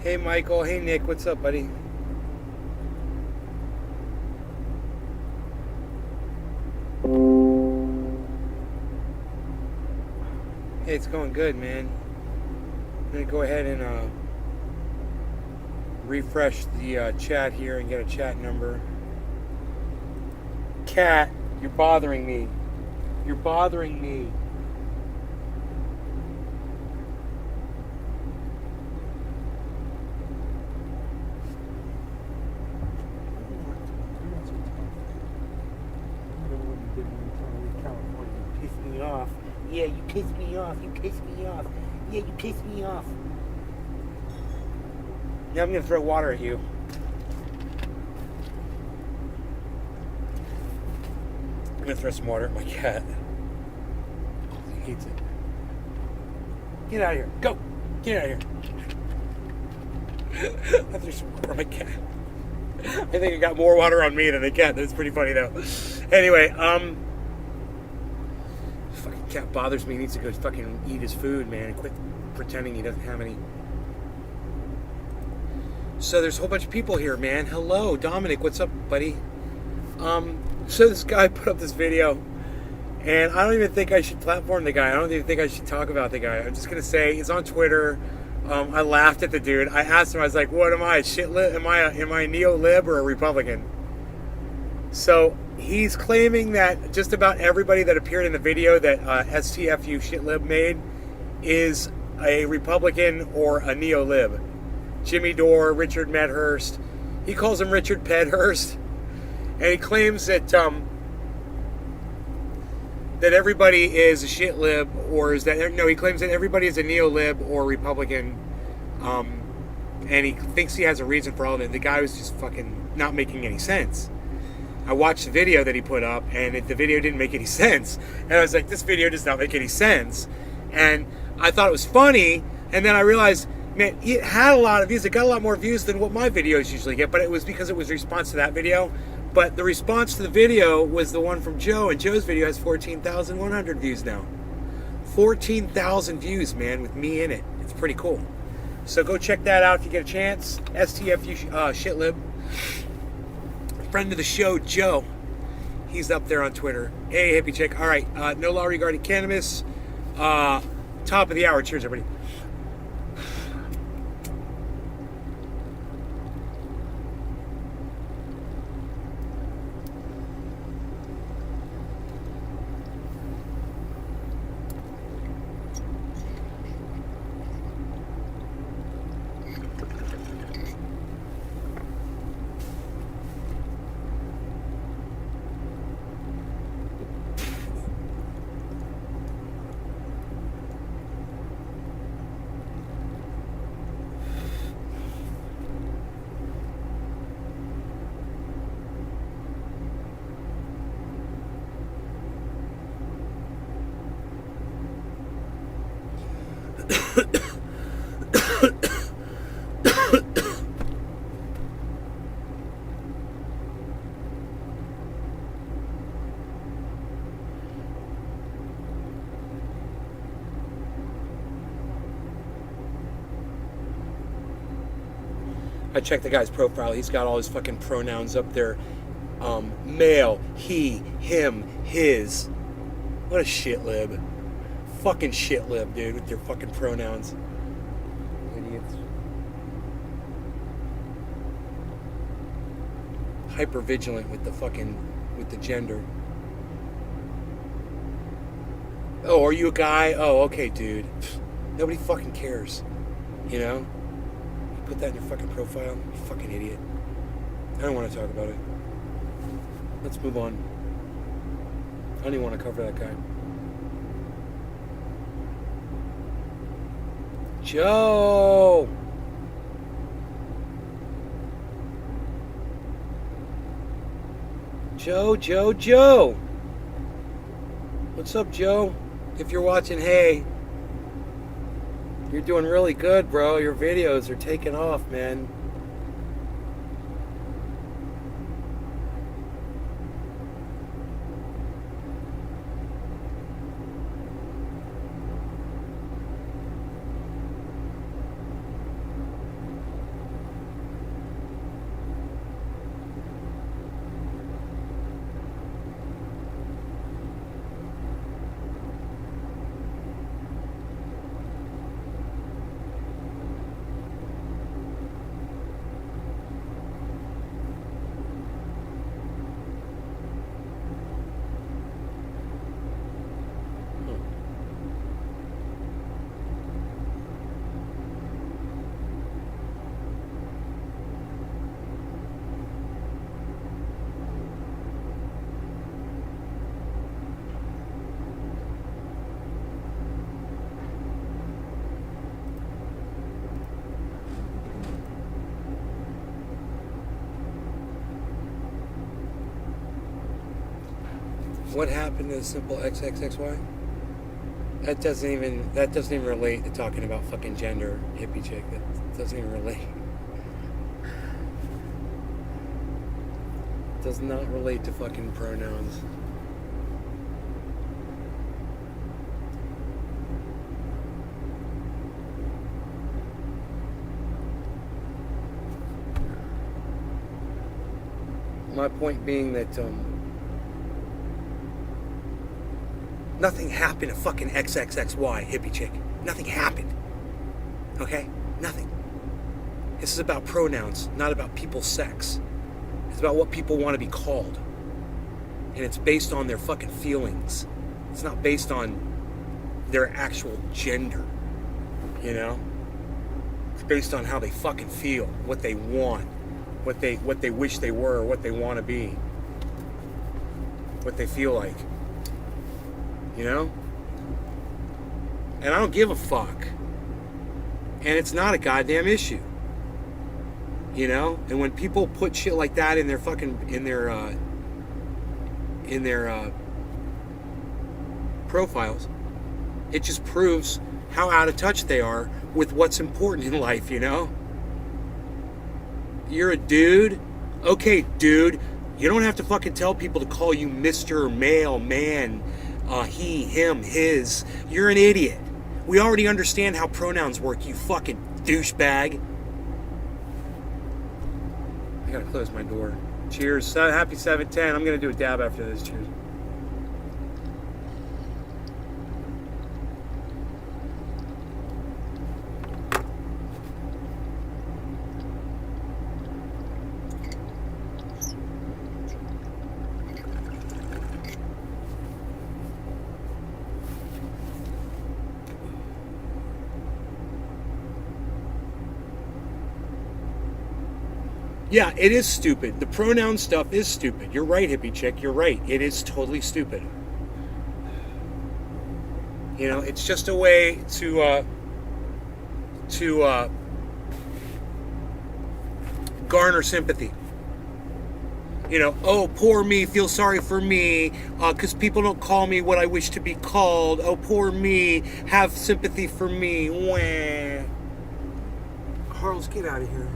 Hey, Michael. Hey, Nick. What's up, buddy? Hey, it's going good, man. I'm going to go ahead and refresh the chat here and get a chat number. Cat, you're bothering me. You're bothering me. Off. Yeah, you pissed me off. You pissed me off. Yeah, you pissed me off. Now I'm gonna throw water at you. I'm gonna throw some water at my cat. He hates it. Get out of here. Go. Get out of here. I threw some water on my cat. I think I got more water on me than the cat. That's pretty funny though. Anyway, cat bothers me. He needs to go fucking eat his food, man, and quit pretending he doesn't have any. So there's a whole bunch of people here, man. Hello, Dominic. What's up, buddy? So this guy put up this video, and I don't even think I should platform the guy. I don't even think I should talk about the guy. I'm just gonna say he's on Twitter. I laughed at the dude. I asked him. I was like, "What am I? Shit lib? Am I neo-lib or a Republican?" So he's claiming that just about everybody that appeared in the video that STFU shitlib made is a Republican or a neo-lib. Jimmy Dore, Richard Medhurst. He calls him Richard Pedhurst. And he claims that that everybody is a shitlib, or is that... No, he claims that everybody is a neo-lib or Republican. And he thinks he has a reason for all of it. The guy was just fucking not making any sense. I watched the video that he put up, and the video didn't make any sense. And I was like, this video does not make any sense. And I thought it was funny, and then I realized, man, it had a lot of views. It got a lot more views than what my videos usually get, but it was because it was a response to that video. But the response to the video was the one from Joe, and Joe's video has 14,100 views now. 14,000 views, man, with me in it. It's pretty cool. So go check that out if you get a chance. STFU shitlib. Friend of the show, Joe. He's up there on Twitter. Hey, hippie chick. All right, no law regarding cannabis. Top of the hour. Cheers, everybody. I checked the guy's profile. He's got all his fucking pronouns up there. Male, he, him, his. What a shitlib. Fucking shitlib, dude, with your fucking pronouns. Idiots. Hyper vigilant with the gender. Oh, are you a guy? Oh, okay, dude. Nobody fucking cares. You know? You put that in your fucking profile? You fucking idiot. I don't want to talk about it. Let's move on. I don't even want to cover that guy. Joe! Joe! What's up, Joe? If you're watching, hey. You're doing really good, bro. Your videos are taking off, man. What happened to the simple XXXY? That doesn't even relate to talking about fucking gender, hippie chick. That doesn't even relate. Does not relate to fucking pronouns. My point being that nothing happened to fucking XXXY, hippie chick. Nothing happened. Okay? Nothing. This is about pronouns, not about people's sex. It's about what people want to be called. And it's based on their fucking feelings. It's not based on their actual gender. You know? It's based on how they fucking feel, what they want, what they wish they were, what they want to be, what they feel like. You know? And I don't give a fuck. And it's not a goddamn issue. You know? And when people put shit like that in their fucking in their profiles, it just proves how out of touch they are with what's important in life, you know? You're a dude? Okay, dude. You don't have to fucking tell people to call you Mr. Male, man, he, him, his. You're an idiot. We already understand how pronouns work, you fucking douchebag. I gotta close my door. Cheers. Happy 710. I'm gonna do a dab after this. Cheers. Yeah, it is stupid. The pronoun stuff is stupid. You're right, hippie chick. You're right. It is totally stupid. You know, it's just a way to garner sympathy. You know, oh, poor me, feel sorry for me, because people don't call me what I wish to be called. Oh, poor me, have sympathy for me. Wah. Carlos, get out of here.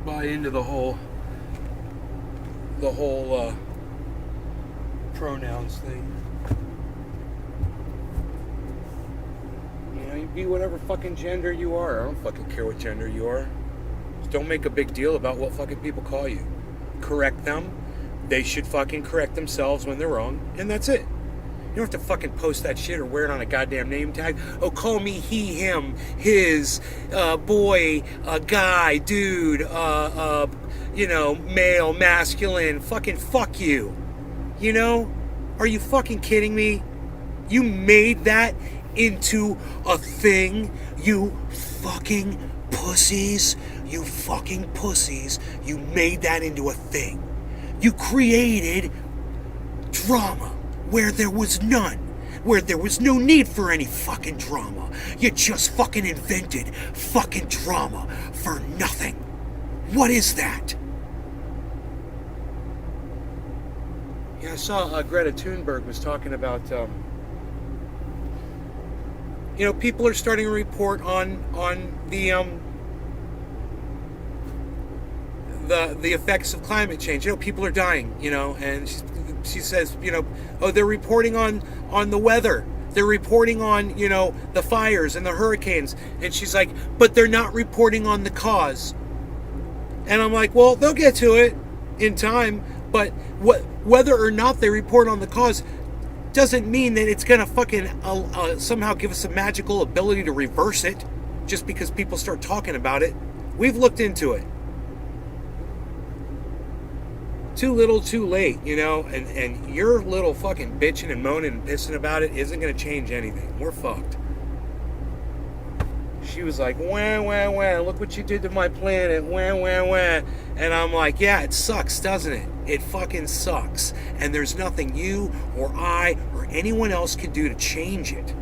Buy into the whole pronouns thing. You know, you be whatever fucking gender you are. I don't fucking care what gender you are. Just don't make a big deal about what fucking people call you. Correct them. They should fucking correct themselves when they're wrong, and that's it. You don't have to fucking post that shit or wear it on a goddamn name tag. Oh, call me he, him, his, boy, guy, dude, you know, male, masculine. Fucking fuck you. You know? Are you fucking kidding me? You made that into a thing, you fucking pussies. You fucking pussies. You made that into a thing. You created drama where there was none, where there was no need for any fucking drama. You just fucking invented fucking drama for nothing. What is that? Yeah, I saw Greta Thunberg was talking about, you know, people are starting to report on the effects of climate change. You know, people are dying, you know, and she says, you know, oh, they're reporting on the weather. They're reporting on, you know, the fires and the hurricanes. And she's like, but they're not reporting on the cause. And I'm like, well, they'll get to it in time. But whether or not they report on the cause doesn't mean that it's going to fucking somehow give us a magical ability to reverse it just because people start talking about it. We've looked into it. Too little, too late, you know, and your little fucking bitching and moaning and pissing about it isn't going to change anything. We're fucked. she was like, wah, wah, wah, look what you did to my planet, wah, wah, wah. And I'm like, yeah, it sucks, doesn't it? It fucking sucks. And there's nothing you or I or anyone else can do to change it.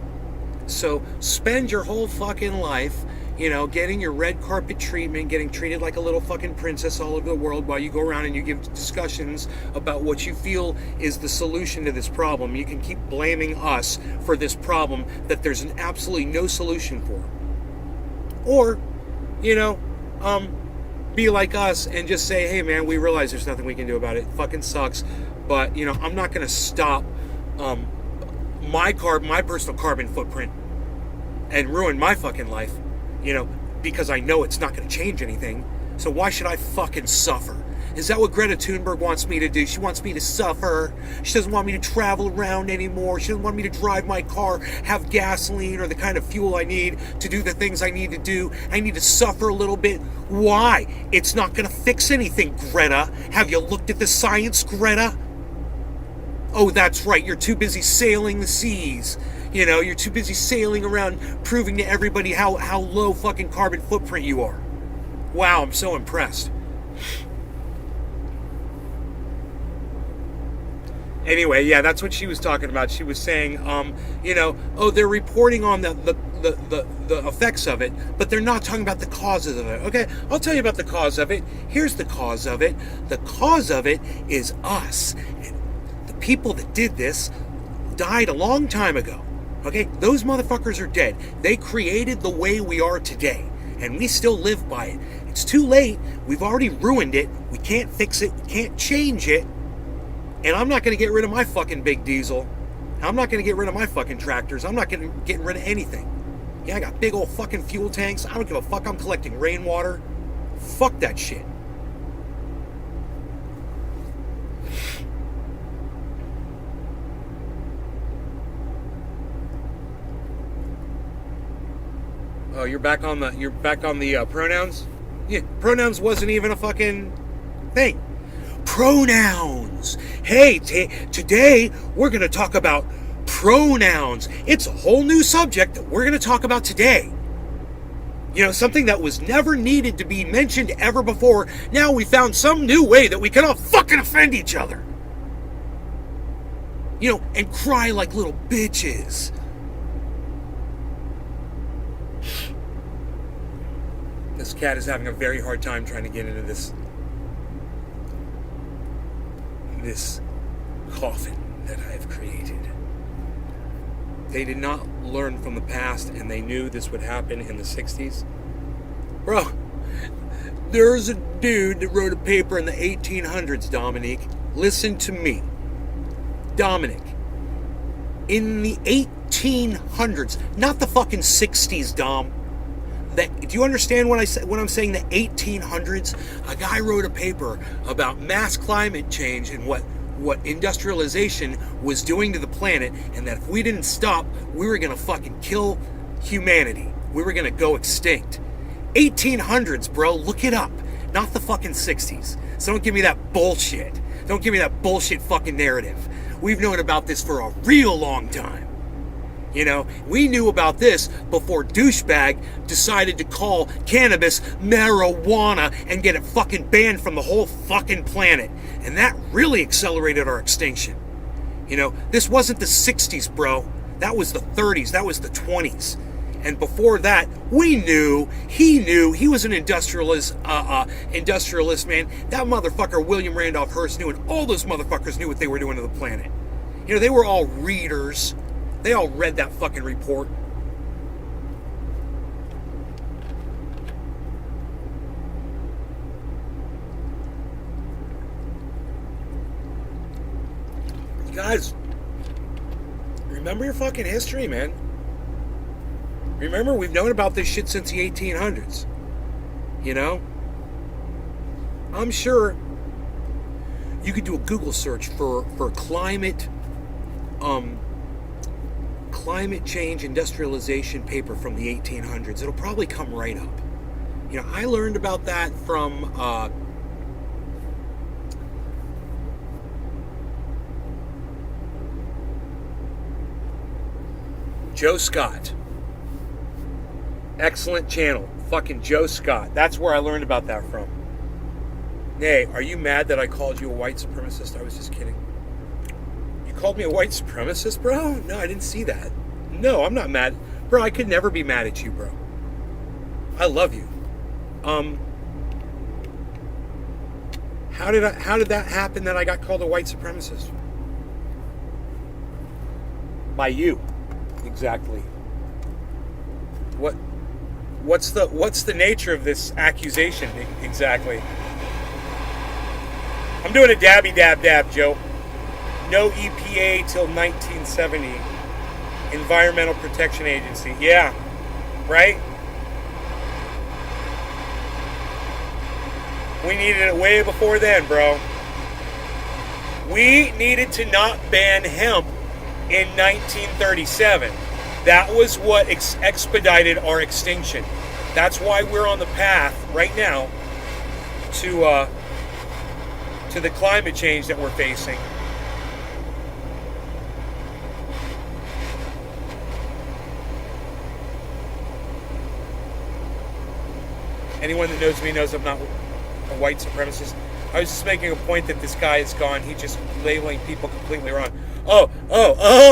So spend your whole fucking life, getting your red carpet treatment, getting treated like a little fucking princess all over the world while you go around and you give discussions about what you feel is the solution to this problem. You can keep blaming us for this problem that there's absolutely no solution for. Or, be like us and just say, hey man, we realize there's nothing we can do about it. It fucking sucks. But, I'm not going to stop my personal carbon footprint and ruin my fucking life, because I know it's not going to change anything. So why should I fucking suffer? Is that what Greta Thunberg wants me to do? She wants me to suffer. She doesn't want me to travel around anymore. She doesn't want me to drive my car, have gasoline or the kind of fuel I need to do the things I need to do. I need to suffer a little bit. Why? It's not going to fix anything, Greta. Have you looked at the science, Greta? Oh, that's right. You're too busy sailing the seas. You're too busy sailing around proving to everybody how low fucking carbon footprint you are. Wow, I'm so impressed. Anyway, yeah, that's what she was talking about. She was saying, they're reporting on the effects of it, but they're not talking about the causes of it. Okay, I'll tell you about the cause of it. Here's the cause of it. The cause of it is us. The people that did this died a long time ago. Okay, those motherfuckers are dead. They created the way we are today, and we still live by it. It's too late. We've already ruined it. We can't fix it. We can't change it. And I'm not going to get rid of my fucking big diesel. I'm not going to get rid of my fucking tractors. I'm not going to get rid of anything. Yeah, I got big old fucking fuel tanks. I don't give a fuck. I'm collecting rainwater. Fuck that shit. Oh, you're back on the pronouns? Yeah, pronouns wasn't even a fucking thing. Pronouns. Hey, today we're going to talk about pronouns. It's a whole new subject that we're going to talk about today. Something that was never needed to be mentioned ever before. Now we found some new way that we can all fucking offend each other. And cry like little bitches. This cat is having a very hard time trying to get into this coffin that I have created. They did not learn from the past, and they knew this would happen in the 60s. Bro, there's a dude that wrote a paper in the 1800s, Dominique. Listen to me. Dominic. In the 1800s, not the fucking 60s, Dom. Do you understand when I'm saying the 1800s? A guy wrote a paper about mass climate change and what industrialization was doing to the planet, and that if we didn't stop, we were gonna fucking kill humanity. We were gonna go extinct. 1800s, bro, look it up. Not the fucking 60s. So don't give me that bullshit. Don't give me that bullshit fucking narrative. We've known about this for a real long time. We knew about this before douchebag decided to call cannabis marijuana and get it fucking banned from the whole fucking planet. And that really accelerated our extinction. This wasn't the 60s, bro. That was the 30s. That was the 20s. And before that, he knew, he was an industrialist, man. That motherfucker, William Randolph Hearst, knew, and all those motherfuckers knew what they were doing to the planet. They were all readers. They all read that fucking report. You guys, remember your fucking history, man. Remember, we've known about this shit since the 1800s. I'm sure you could do a Google search for climate change industrialization paper from the 1800s. It'll probably come right up. I learned about that from Joe Scott. Excellent channel. Fucking Joe Scott. That's where I learned about that from. Nay, are you mad that I called you a white supremacist? I was just kidding. You called me a white supremacist, bro? No, I didn't see that. No, I'm not mad. Bro, I could never be mad at you, bro. I love you. How did that happen that I got called a white supremacist? By you. Exactly. What's the nature of this accusation exactly? I'm doing a dabby dab, Joe. No EPA till 1970. Environmental Protection Agency. Yeah. Right? We needed it way before then, bro. We needed to not ban hemp in 1937. That was what expedited our extinction. That's why we're on the path right now to the climate change that we're facing. Anyone that knows me knows I'm not a white supremacist. I was just making a point that this guy is gone. He's just labeling people completely wrong. Oh,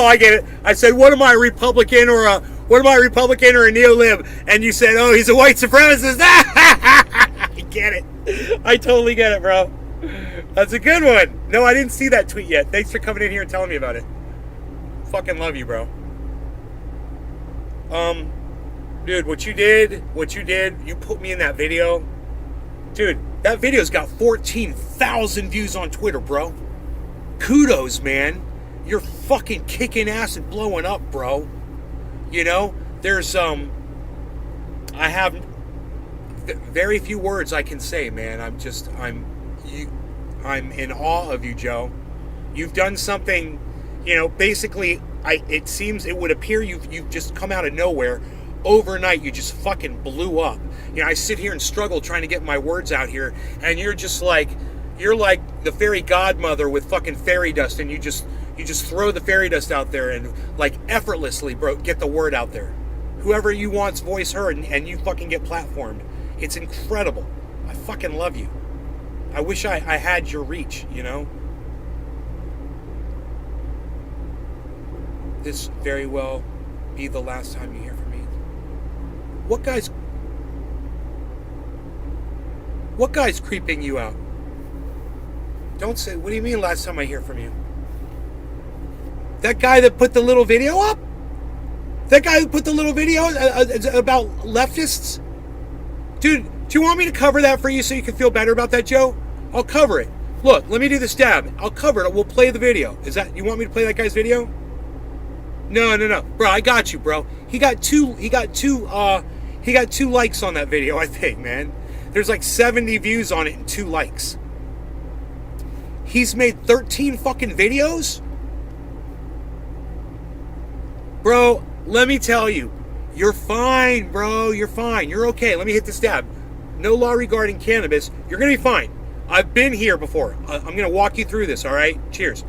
I get it. I said, what am I, Republican or a neo-lib? And you said, oh, he's a white supremacist. I get it. I totally get it, bro. That's a good one. No, I didn't see that tweet yet. Thanks for coming in here and telling me about it. Fucking love you, bro. Dude, what you did, you put me in that video. Dude, that video's got 14,000 views on Twitter, bro. Kudos, man. You're fucking kicking ass and blowing up, bro. You know, there's, I have very few words I can say, man. I'm in awe of you, Joe. You've done something, you know, basically, it would appear you've just come out of nowhere. Overnight, you just fucking blew up. You know, I sit here and struggle trying to get my words out here, and you're like the fairy godmother with fucking fairy dust, and you just throw the fairy dust out there and like effortlessly, bro, get the word out there. Whoever you want's voice heard, and you fucking get platformed. It's incredible. I fucking love you. I wish I had your reach, you know? This very well be the last time you hear from me. What guy's creeping you out? Don't say, what do you mean last time I hear from you? That guy that put the little video up? That guy who put the little video about leftists? Dude, do you want me to cover that for you so you can feel better about that, Joe? I'll cover it. Look, let me do the stab. I'll cover it. We'll play the video. You want me to play that guy's video? No. Bro, I got you, bro. He got two likes on that video, I think, man. There's like 70 views on it and 2 likes. He's made 13 fucking videos? Bro, let me tell you, you're fine, bro. You're fine. You're okay. Let me hit the stab. No law regarding cannabis. You're going to be fine. I've been here before. I'm going to walk you through this, all right? Cheers.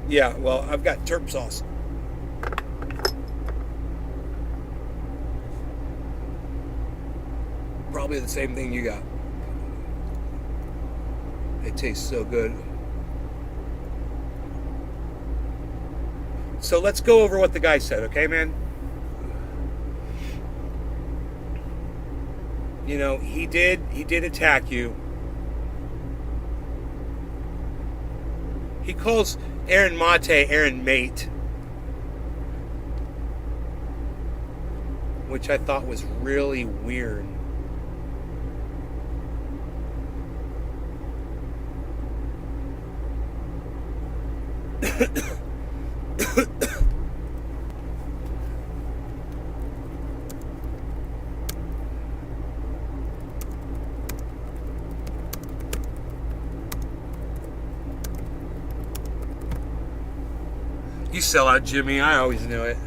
Yeah, well, I've got terp sauce. Probably the same thing you got. It tastes so good. So let's go over what the guy said, okay, man? You know, he did attack you. He calls Aaron Mate Aaron Mate, which I thought was really weird. You sell out, Jimmy. I always knew it.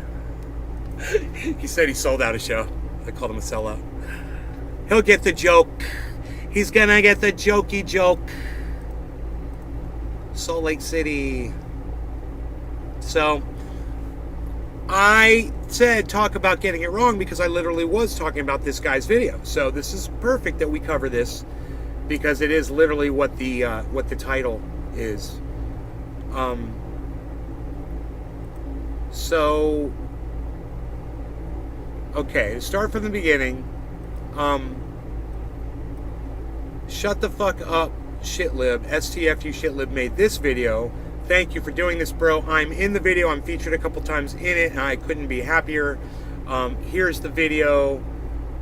He said he sold out a show. I called him a sellout. He'll get the joke. He's gonna get the jokey joke. Salt Lake City. So, I said talk about getting it wrong because I literally was talking about this guy's video. So this is perfect that we cover this because it is literally what the title is. So, okay, to start from the beginning, shut the fuck up, shitlib. STFU shitlib made this video. Thank you for doing this, bro. I'm in the video. I'm featured a couple times in it, and I couldn't be happier. Here's the video,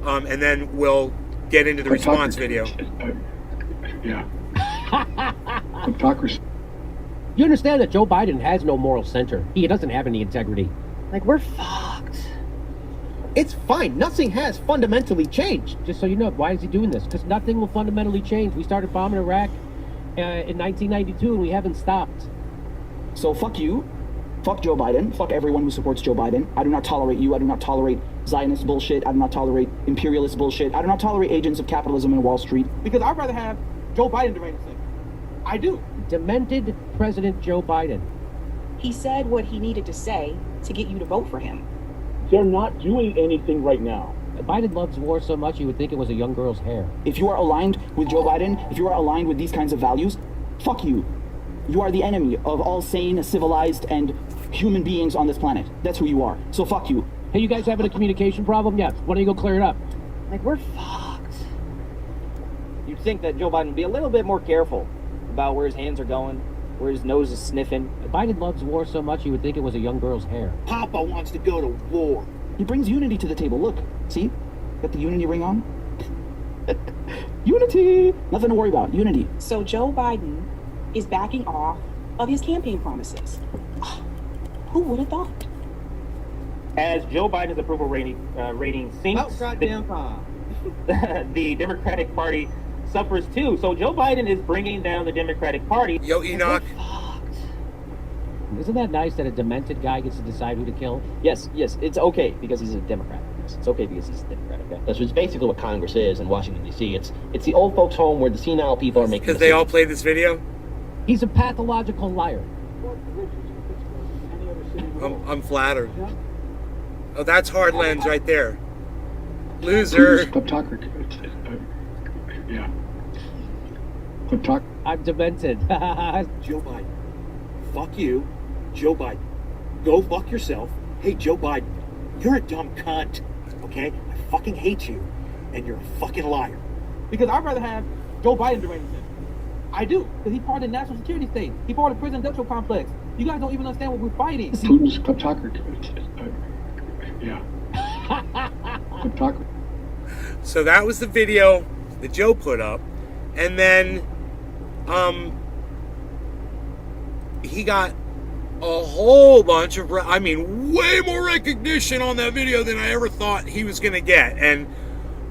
and then we'll get into the response video. Yeah. Hypocrisy. You understand that Joe Biden has no moral center. He doesn't have any integrity. Like, we're fucked. It's fine. Nothing has fundamentally changed. Just so you know, why is he doing this? Because nothing will fundamentally change. We started bombing Iraq in 1992, and we haven't stopped. So fuck you. Fuck Joe Biden. Fuck everyone who supports Joe Biden. I do not tolerate you. I do not tolerate Zionist bullshit. I do not tolerate imperialist bullshit. I do not tolerate agents of capitalism in Wall Street. Because I'd rather have Joe Biden to reign thing. I do. Demented President Joe Biden. He said what he needed to say to get you to vote for him. They're not doing anything right now. Biden loves war so much you would think it was a young girl's hair. If you are aligned with Joe Biden, if you are aligned with these kinds of values, fuck you. You are the enemy of all sane, civilized, and human beings on this planet. That's who you are. So fuck you. Hey, you guys having a communication problem? Yes. Why don't you go clear it up? Like, we're fucked. You'd think that Joe Biden would be a little bit more careful about where his hands are going, where his nose is sniffing. Biden loves war so much you would think it was a young girl's hair. Papa wants to go to war. He brings unity to the table. Look, see? Got the unity ring on? Unity! Nothing to worry about. Unity. So Joe Biden is backing off of his campaign promises. Who would have thought? As Joe Biden's approval rating sinks, Oh, goddamn time. the Democratic Party suffers too. So Joe Biden is bringing down the Democratic Party. Yo, Enoch. Isn't that nice that a demented guy gets to decide who to kill? Yes, it's okay because he's a Democrat. Yes, it's okay because he's a Democrat, okay? That's basically what Congress is in Washington, D.C. It's the old folks' home where the senile people are making Because they all played this video? He's a pathological liar. I'm flattered. Oh, that's hard lens right there. Loser. Hypocrisy. Yeah. Hypocrisy. I'm demented. Joe Biden. Fuck you. Joe Biden. Go fuck yourself. Hey, Joe Biden. You're a dumb cunt. Okay? I fucking hate you. And you're a fucking liar. Because I'd rather have Joe Biden to reign thing. I do. Because he's part of the national security state. He's part of the prison industrial complex. You guys don't even understand what we're fighting. Putin's hypocrisy. Yeah. Hypocrisy. So that was the video that Joe put up. And then he got a whole bunch of, way more recognition on that video than I ever thought he was going to get. And,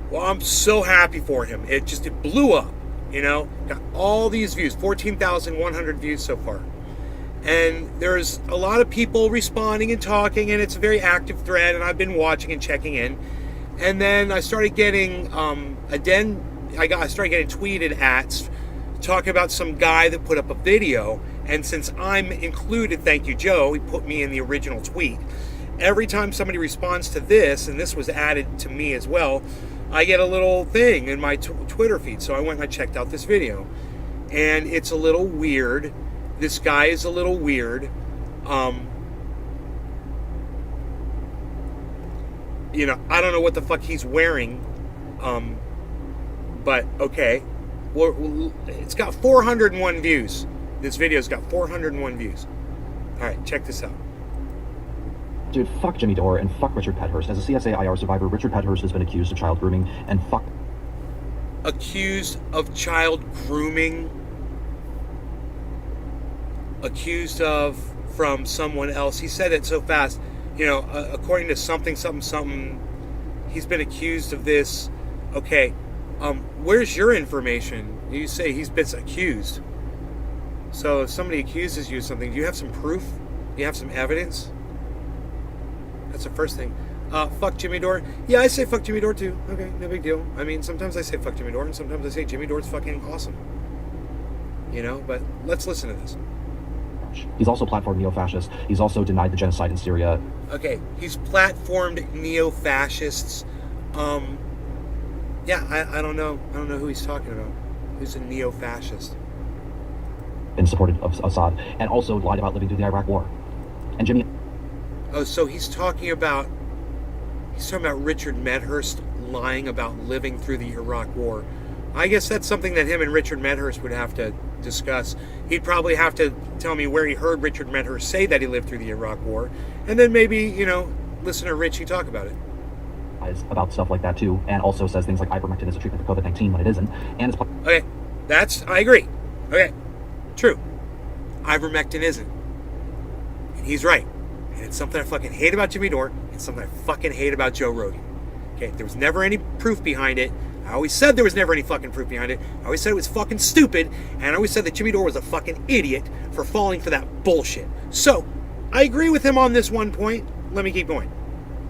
well, I'm so happy for him. It blew up, got all these views, 14,100 views so far. And there's a lot of people responding and talking, and it's a very active thread, and I've been watching and checking in. And then I started getting, I started getting tweeted at talking about some guy that put up a video. And since I'm included, thank you, Joe, he put me in the original tweet. Every time somebody responds to this, and this was added to me as well, I get a little thing in my Twitter feed. So I went and I checked out this video. And it's a little weird. This guy is a little weird. I don't know what the fuck he's wearing. But okay. Well, it's got 401 views. This video's got 401 views. All right, check this out. Dude, fuck Jimmy Dore and fuck Richard Pedhurst. As a CSA-IR survivor, Richard Pedhurst has been accused of child grooming and fuck... Accused of child grooming? accused of from someone else. He said it so fast, according to something, he's been accused of this. Okay, where's your information? You say he's been accused. So if somebody accuses you of something, do you have some proof? Do you have some evidence? That's the first thing. Fuck Jimmy Dore. Yeah, I say fuck Jimmy Dore too. Okay, no big deal. I mean, sometimes I say fuck Jimmy Dore, and sometimes I say Jimmy Dore's fucking awesome. But let's listen to this. He's also platformed neo-fascists. He's also denied the genocide in Syria. Okay, he's platformed neo-fascists. Yeah, I don't know. I don't know who he's talking about. Who's a neo-fascist? In support of Assad, and also lied about living through the Iraq War. And Jimmy. Oh, so he's talking about Richard Medhurst lying about living through the Iraq War. I guess that's something that him and Richard Medhurst would have to discuss. He'd probably have to tell me where he heard Richard Medhurst say that he lived through the Iraq War, and then maybe, listen to Richie talk about it. About stuff like that too, and also says things like ivermectin is a treatment for COVID-19 when it isn't, and it's... Okay, I agree. Okay, true. Ivermectin isn't. And he's right. And it's something I fucking hate about Jimmy Dore. It's something I fucking hate about Joe Rogan. Okay, there was never any proof behind it. I always said there was never any fucking proof behind it. I always said it was fucking stupid. And I always said that Jimmy Dore was a fucking idiot for falling for that bullshit. So, I agree with him on this one point. Let me keep going.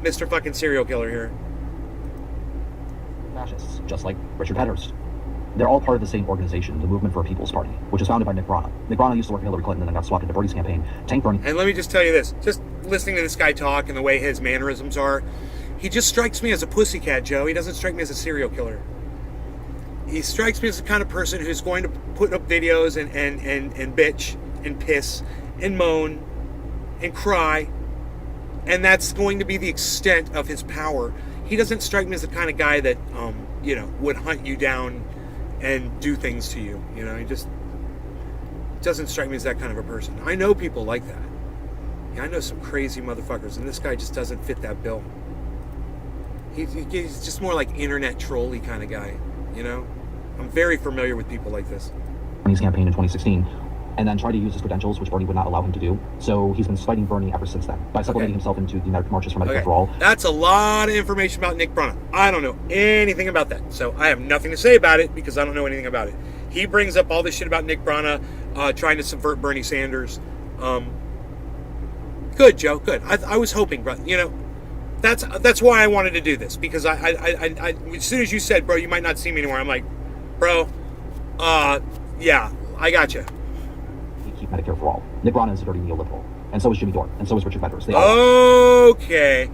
Mr. fucking serial killer here. Fascists, just like Richard Medhurst. They're all part of the same organization, the Movement for a People's Party, which is founded by Nick Brana. Nick Brana used to work for Hillary Clinton and then got swapped into Bernie's campaign. Tank Bernie. And let me just tell you this. Just listening to this guy talk and the way his mannerisms are, he just strikes me as a pussycat, Joe. He doesn't strike me as a serial killer. He strikes me as the kind of person who's going to put up videos and bitch and piss and moan and cry. And that's going to be the extent of his power. He doesn't strike me as the kind of guy that, would hunt you down and do things to you. He just doesn't strike me as that kind of a person. I know people like that. Yeah, I know some crazy motherfuckers, and this guy just doesn't fit that bill. He's just more like internet trolley kind of guy, I'm very familiar with people like this. Bernie's campaign in 2016, and then tried to use his credentials, which Bernie would not allow him to do. So he's been fighting Bernie ever since then, by sublimating himself into the Marches for Medicare for All. That's a lot of information about Nick Brana. I don't know anything about that, so I have nothing to say about it because I don't know anything about it. He brings up all this shit about Nick Brana trying to subvert Bernie Sanders. Good, Joe, good. I was hoping, bro. That's why I wanted to do this, because I as soon as you said, bro, you might not see me anymore, I'm like, bro, yeah, I got you. Keep Medicare for all. Nick Brana is a dirty neoliberal, and so is Jimmy Dore, and so is Richard Medhurst. Okay,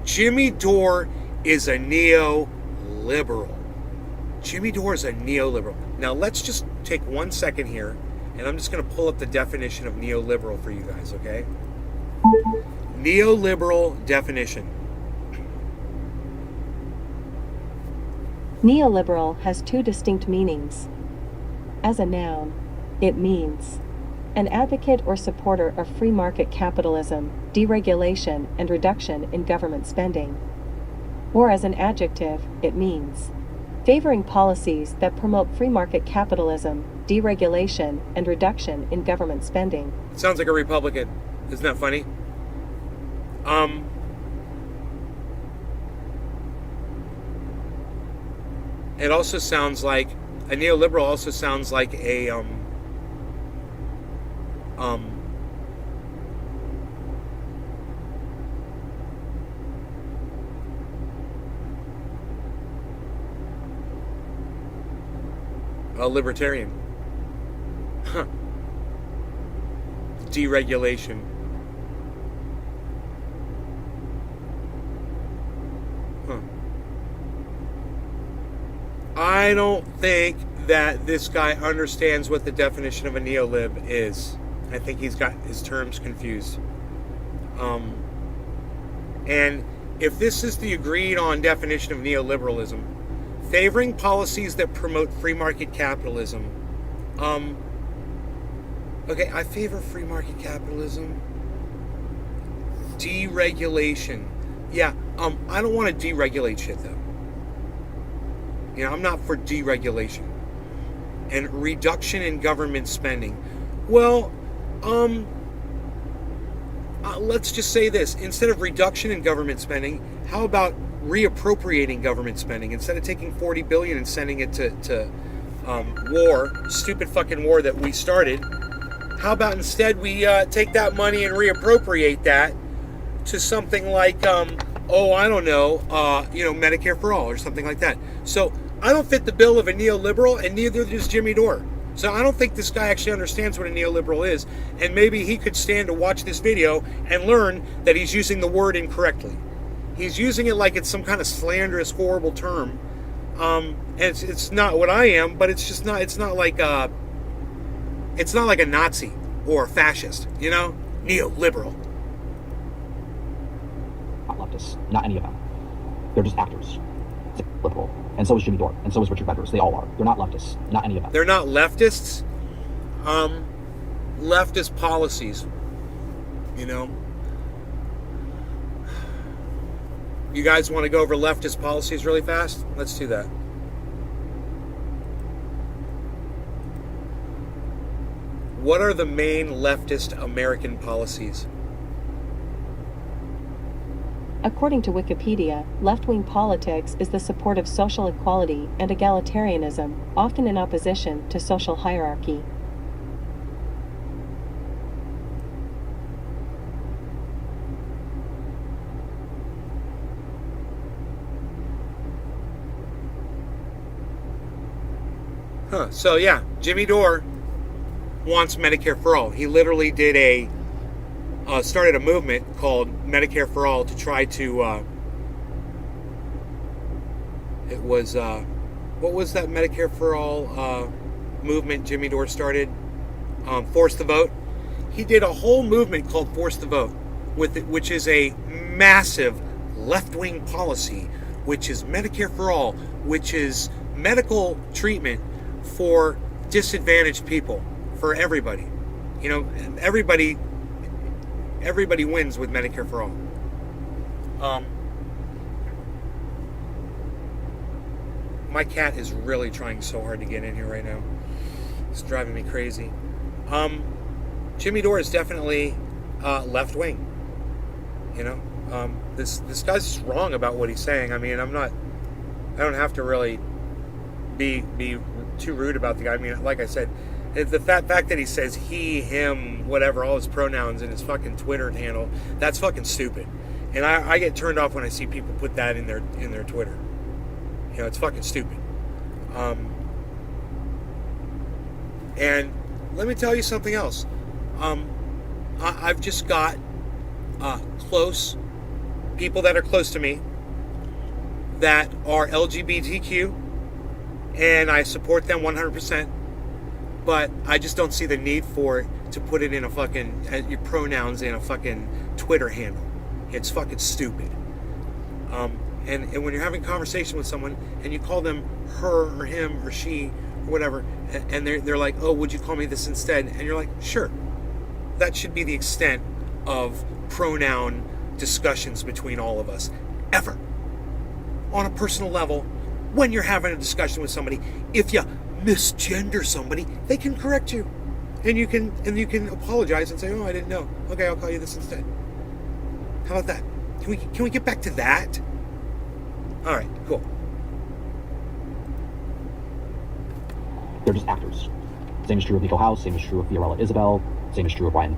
Jimmy Dore is a neoliberal. Jimmy Dore is a neoliberal. Now let's just take 1 second here, and I'm just going to pull up the definition of neoliberal for you guys, okay? Neoliberal definition. Neoliberal has two distinct meanings. As a noun, it means an advocate or supporter of free market capitalism, deregulation, and reduction in government spending. Or as an adjective, it means favoring policies that promote free market capitalism, deregulation, and reduction in government spending. Sounds like a Republican. Isn't that funny? It also sounds like a neoliberal. Also sounds like a libertarian. Huh. Deregulation. Huh. I don't think that this guy understands what the definition of a neolib is. I think he's got his terms confused. And if this is the agreed on definition of neoliberalism, favoring policies that promote free market capitalism, okay, I favor free market capitalism. Deregulation. Yeah, I don't want to deregulate shit though. I'm not for deregulation. And reduction in government spending. Well, Let's just say this. Instead of reduction in government spending, how about reappropriating government spending? Instead of taking $40 billion and sending it to war, stupid fucking war that we started, how about instead we take that money and reappropriate that to something like, I don't know, Medicare for all or something like that. So I don't fit the bill of a neoliberal, and neither does Jimmy Dore. So I don't think this guy actually understands what a neoliberal is, and maybe he could stand to watch this video and learn that he's using the word incorrectly. He's using it like it's some kind of slanderous, horrible term. And it's not what I am, but it's just not. It's not like a Nazi or a fascist, neoliberal. Not leftists, not any of them. They're just actors. Liberal. And so is Jimmy Dore, and so is Richard Veders. They all are. They're not leftists, not any of them. They're not leftists. Leftist policies. You guys want to go over leftist policies really fast? Let's do that. What are the main leftist American policies? According to Wikipedia, left-wing politics is the support of social equality and egalitarianism, often in opposition to social hierarchy. So yeah, Jimmy Dore wants Medicare for all. He literally did started a movement called Medicare for All to try to, what was that Medicare for All movement Jimmy Dore started? Force the Vote. He did a whole movement called Force the Vote, which is a massive left-wing policy, which is Medicare for All, which is medical treatment for disadvantaged people, for everybody. Everybody wins with Medicare for all. My cat is really trying so hard to get in here right now. It's driving me crazy. Jimmy Dore is definitely left wing. This guy's just wrong about what he's saying. I mean, I don't have to really be too rude about the guy. I mean, like I said, the fact that he says he, him, whatever, all his pronouns in his fucking Twitter handle, that's fucking stupid. And I get turned off when I see people put that in their Twitter. It's fucking stupid. And let me tell you something else. I've just got close people that are close to me that are LGBTQ, and I support them 100%. But I just don't see the need for it to put it in a fucking your pronouns in a fucking Twitter handle. It's fucking stupid. And when you're having a conversation with someone and you call them her or him or she or whatever, and they're like, oh, would you call me this instead? And you're like, sure. That should be the extent of pronoun discussions between all of us, ever. On a personal level, when you're having a discussion with somebody, if you misgender somebody, they can correct you, and you can apologize and say, oh, I didn't know. Okay, I'll call you this instead. How about that? Can we get back to that? All right, cool. They're just actors. Same is true of Nico House. Same is true of Fiorella Isabel. Same is true of Brian.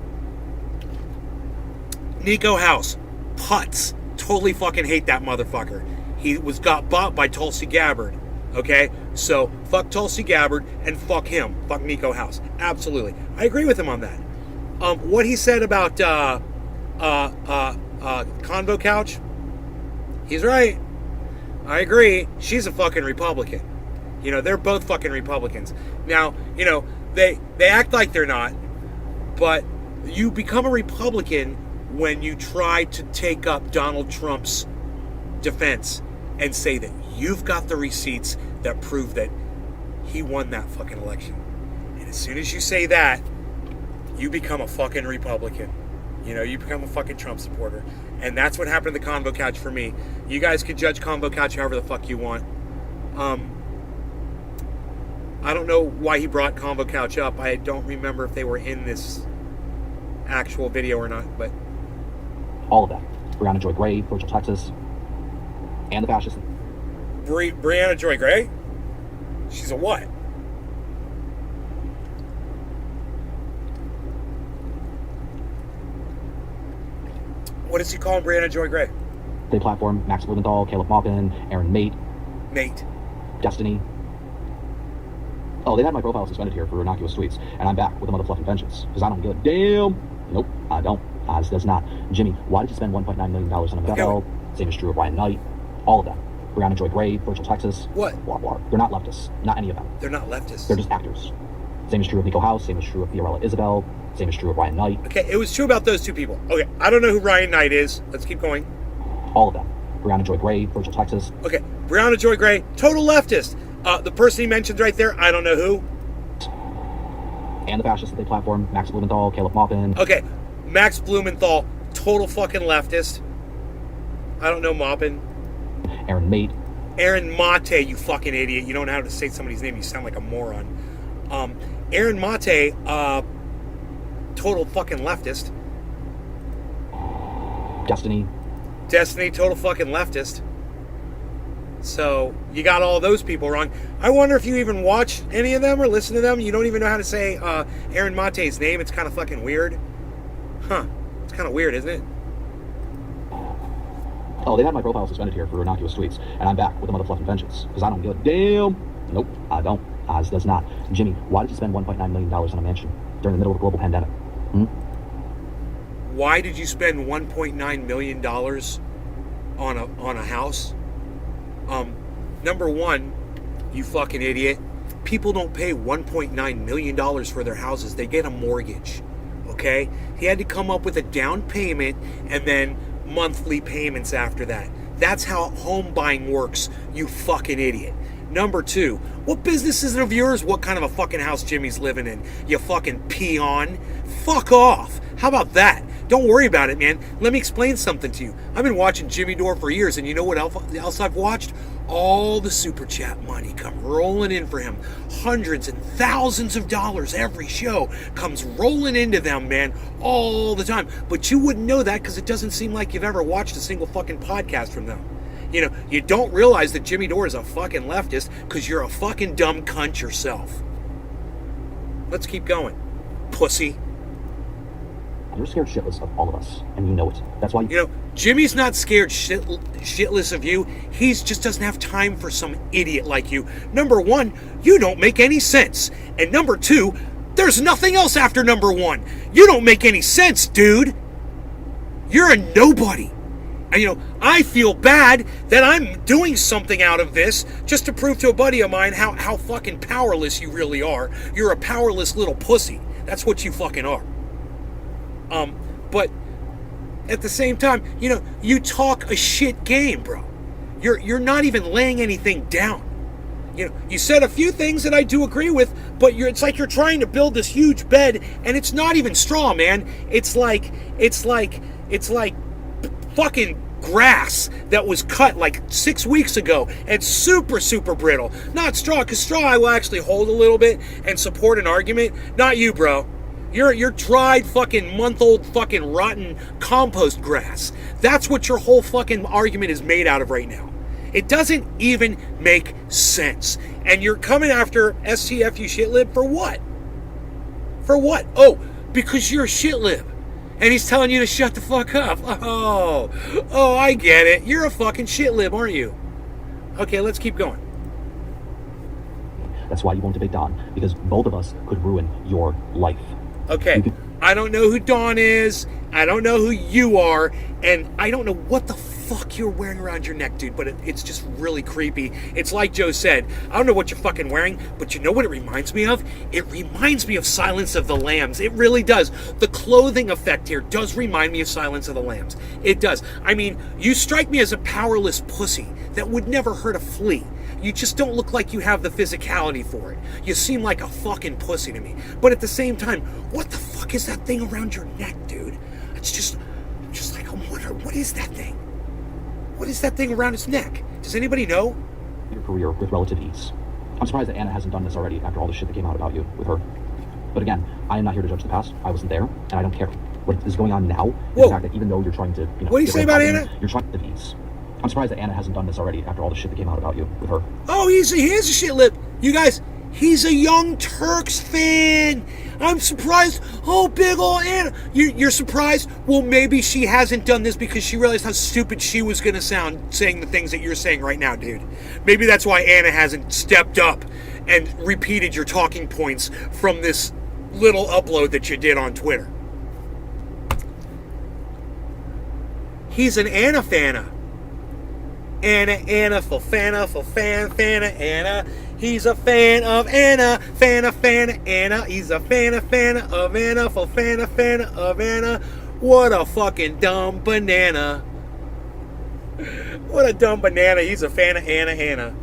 Nico House, putz. Totally fucking hate that motherfucker. He got bought by Tulsi Gabbard. Okay, so fuck Tulsi Gabbard and fuck him. Fuck Nico House. Absolutely, I agree with him on that. What he said about Convo Couch, he's right. I agree. She's a fucking Republican. They're both fucking Republicans. Now, they act like they're not, but you become a Republican when you try to take up Donald Trump's defense and say that you've got the receipts that prove that he won that fucking election. And as soon as you say that, you become a fucking Republican. You become a fucking Trump supporter. And that's what happened to the Convo Couch for me. You guys could judge Convo Couch however the fuck you want. I don't know why he brought Convo Couch up. I don't remember if they were in this actual video or not, but All of them. Breonna Joy Gray, Virgil Texas, and the fascists. Brianna Joy Gray? She's a what? What is he calling Brianna Joy Gray? They platform Max Blumenthal, Caleb Maupin, Aaron Mate, Nate. Destiny. Oh, they had my profile suspended here for innocuous tweets, and I'm back with a motherfucking vengeance, because I don't give a damn. Nope, I don't. Oz does not. Jimmy, why did you spend $1.9 million on a MFL? Same is true of Ryan Knight. All of them. Breonna Joy Gray, Virgil Texas. What? Blah, blah. They're not leftists. Not any of them. They're not leftists. They're just actors. Same is true of Nico House. Same is true of Fiorella Isabel. Same is true of Ryan Knight. Okay, it was true about those two people. Okay, I don't know who Ryan Knight is. Let's keep going. All of them. Breonna Joy Gray, Virgil Texas. Okay, Breonna Joy Gray, total leftist. The person he mentioned right there, I don't know who. And the fascists that they platform, Max Blumenthal, Caleb Maupin. Okay, Max Blumenthal, total fucking leftist. I don't know Maupin. Aaron Mate. Aaron Mate, you fucking idiot. You don't know how to say somebody's name. You sound like a moron. Aaron Mate, total fucking leftist. Destiny, total fucking leftist. So, you got all those people wrong. I wonder if you even watch any of them or listen to them. You don't even know how to say Aaron Mate's name. It's kind of fucking weird. Huh. It's kind of weird, isn't it? Oh, they had my profile suspended here for innocuous tweets, and I'm back with a motherfucking vengeance, because I don't give a damn. Nope, I don't. Oz does not. Jimmy, why did you spend $1.9 million on a mansion during the middle of a global pandemic? Why did you spend $1.9 million on a house? Number one, you fucking idiot. People don't pay $1.9 million for their houses. They get a mortgage. Okay? He had to come up with a down payment and then monthly payments after that. That's how home buying works, you fucking idiot. Number two, what business is it of yours what kind of a fucking house Jimmy's living in? You fucking peon. Fuck off. How about that? Don't worry about it, man. Let me explain something to you. I've been watching Jimmy Dore for years, and you know what else I've watched? All the super chat money come rolling in for him. Hundreds and thousands of dollars every show comes rolling into them, man, all the time. But you wouldn't know that because it doesn't seem like you've ever watched a single fucking podcast from them. You know, you don't realize that Jimmy Dore is a fucking leftist because you're a fucking dumb cunt yourself. Let's keep going, pussy. You're scared shitless of all of us, and you know it. That's why you know, Jimmy's not scared shitless of you. He just doesn't have time for some idiot like you. Number one, you don't make any sense. And number two, there's nothing else after number one. You don't make any sense, dude. You're a nobody. And you know, I feel bad that I'm doing something out of this just to prove to a buddy of mine how fucking powerless you really are. You're a powerless little pussy. That's what you fucking are. But at the same time, you know, you talk a shit game, bro. You're not even laying anything down. You know, you said a few things that I do agree with, but it's like you're trying to build this huge bed, and it's not even straw, man. It's like fucking grass that was cut like 6 weeks ago. It's super, super brittle. Not straw, because straw I will actually hold a little bit and support an argument. Not you, bro. You're dried fucking month-old fucking rotten compost grass. That's what your whole fucking argument is made out of right now. It doesn't even make sense. And you're coming after STFU shitlib for what? For what? Oh, because you're a shitlib. And he's telling you to shut the fuck up. Oh, I get it. You're a fucking shitlib, aren't you? Okay, let's keep going. That's why you won't debate Don, because both of us could ruin your life. Okay, I don't know who Dawn is, I don't know who you are, and I don't know what the fuck you're wearing around your neck, dude, but it's just really creepy. It's like Joe said, I don't know what you're fucking wearing, but you know what it reminds me of? It reminds me of Silence of the Lambs. It really does. The clothing effect here does remind me of Silence of the Lambs. It does. I mean, you strike me as a powerless pussy that would never hurt a flea. You just don't look like you have the physicality for it. You seem like a fucking pussy to me. But at the same time, what the fuck is that thing around your neck, dude? It's just like, I'm wondering, what is that thing? What is that thing around his neck? Does anybody know? Your career with relative ease. I'm surprised that Anna hasn't done this already after all the shit that came out about you with her. But again, I am not here to judge the past. I wasn't there, and I don't care. What is going on now is Whoa. the fact that even though you're trying to, What do you get say rid of about Biden, Anna? You're trying to these. I'm surprised that Anna hasn't done this already after all the shit that came out about you with her. Oh, he is a shit lip. You guys, he's a Young Turks fan. I'm surprised. Oh, big ol' Anna. You're surprised? Well, maybe she hasn't done this because she realized how stupid she was going to sound saying the things that you're saying right now, dude. Maybe that's why Anna hasn't stepped up and repeated your talking points from this little upload that you did on Twitter. He's an Anna fana. Anna, for fana, Anna. He's a fan of Anna, fana, Anna. He's a fana of Anna, for fana of Anna. What a fucking dumb banana. What a dumb banana. He's a fan of Anna.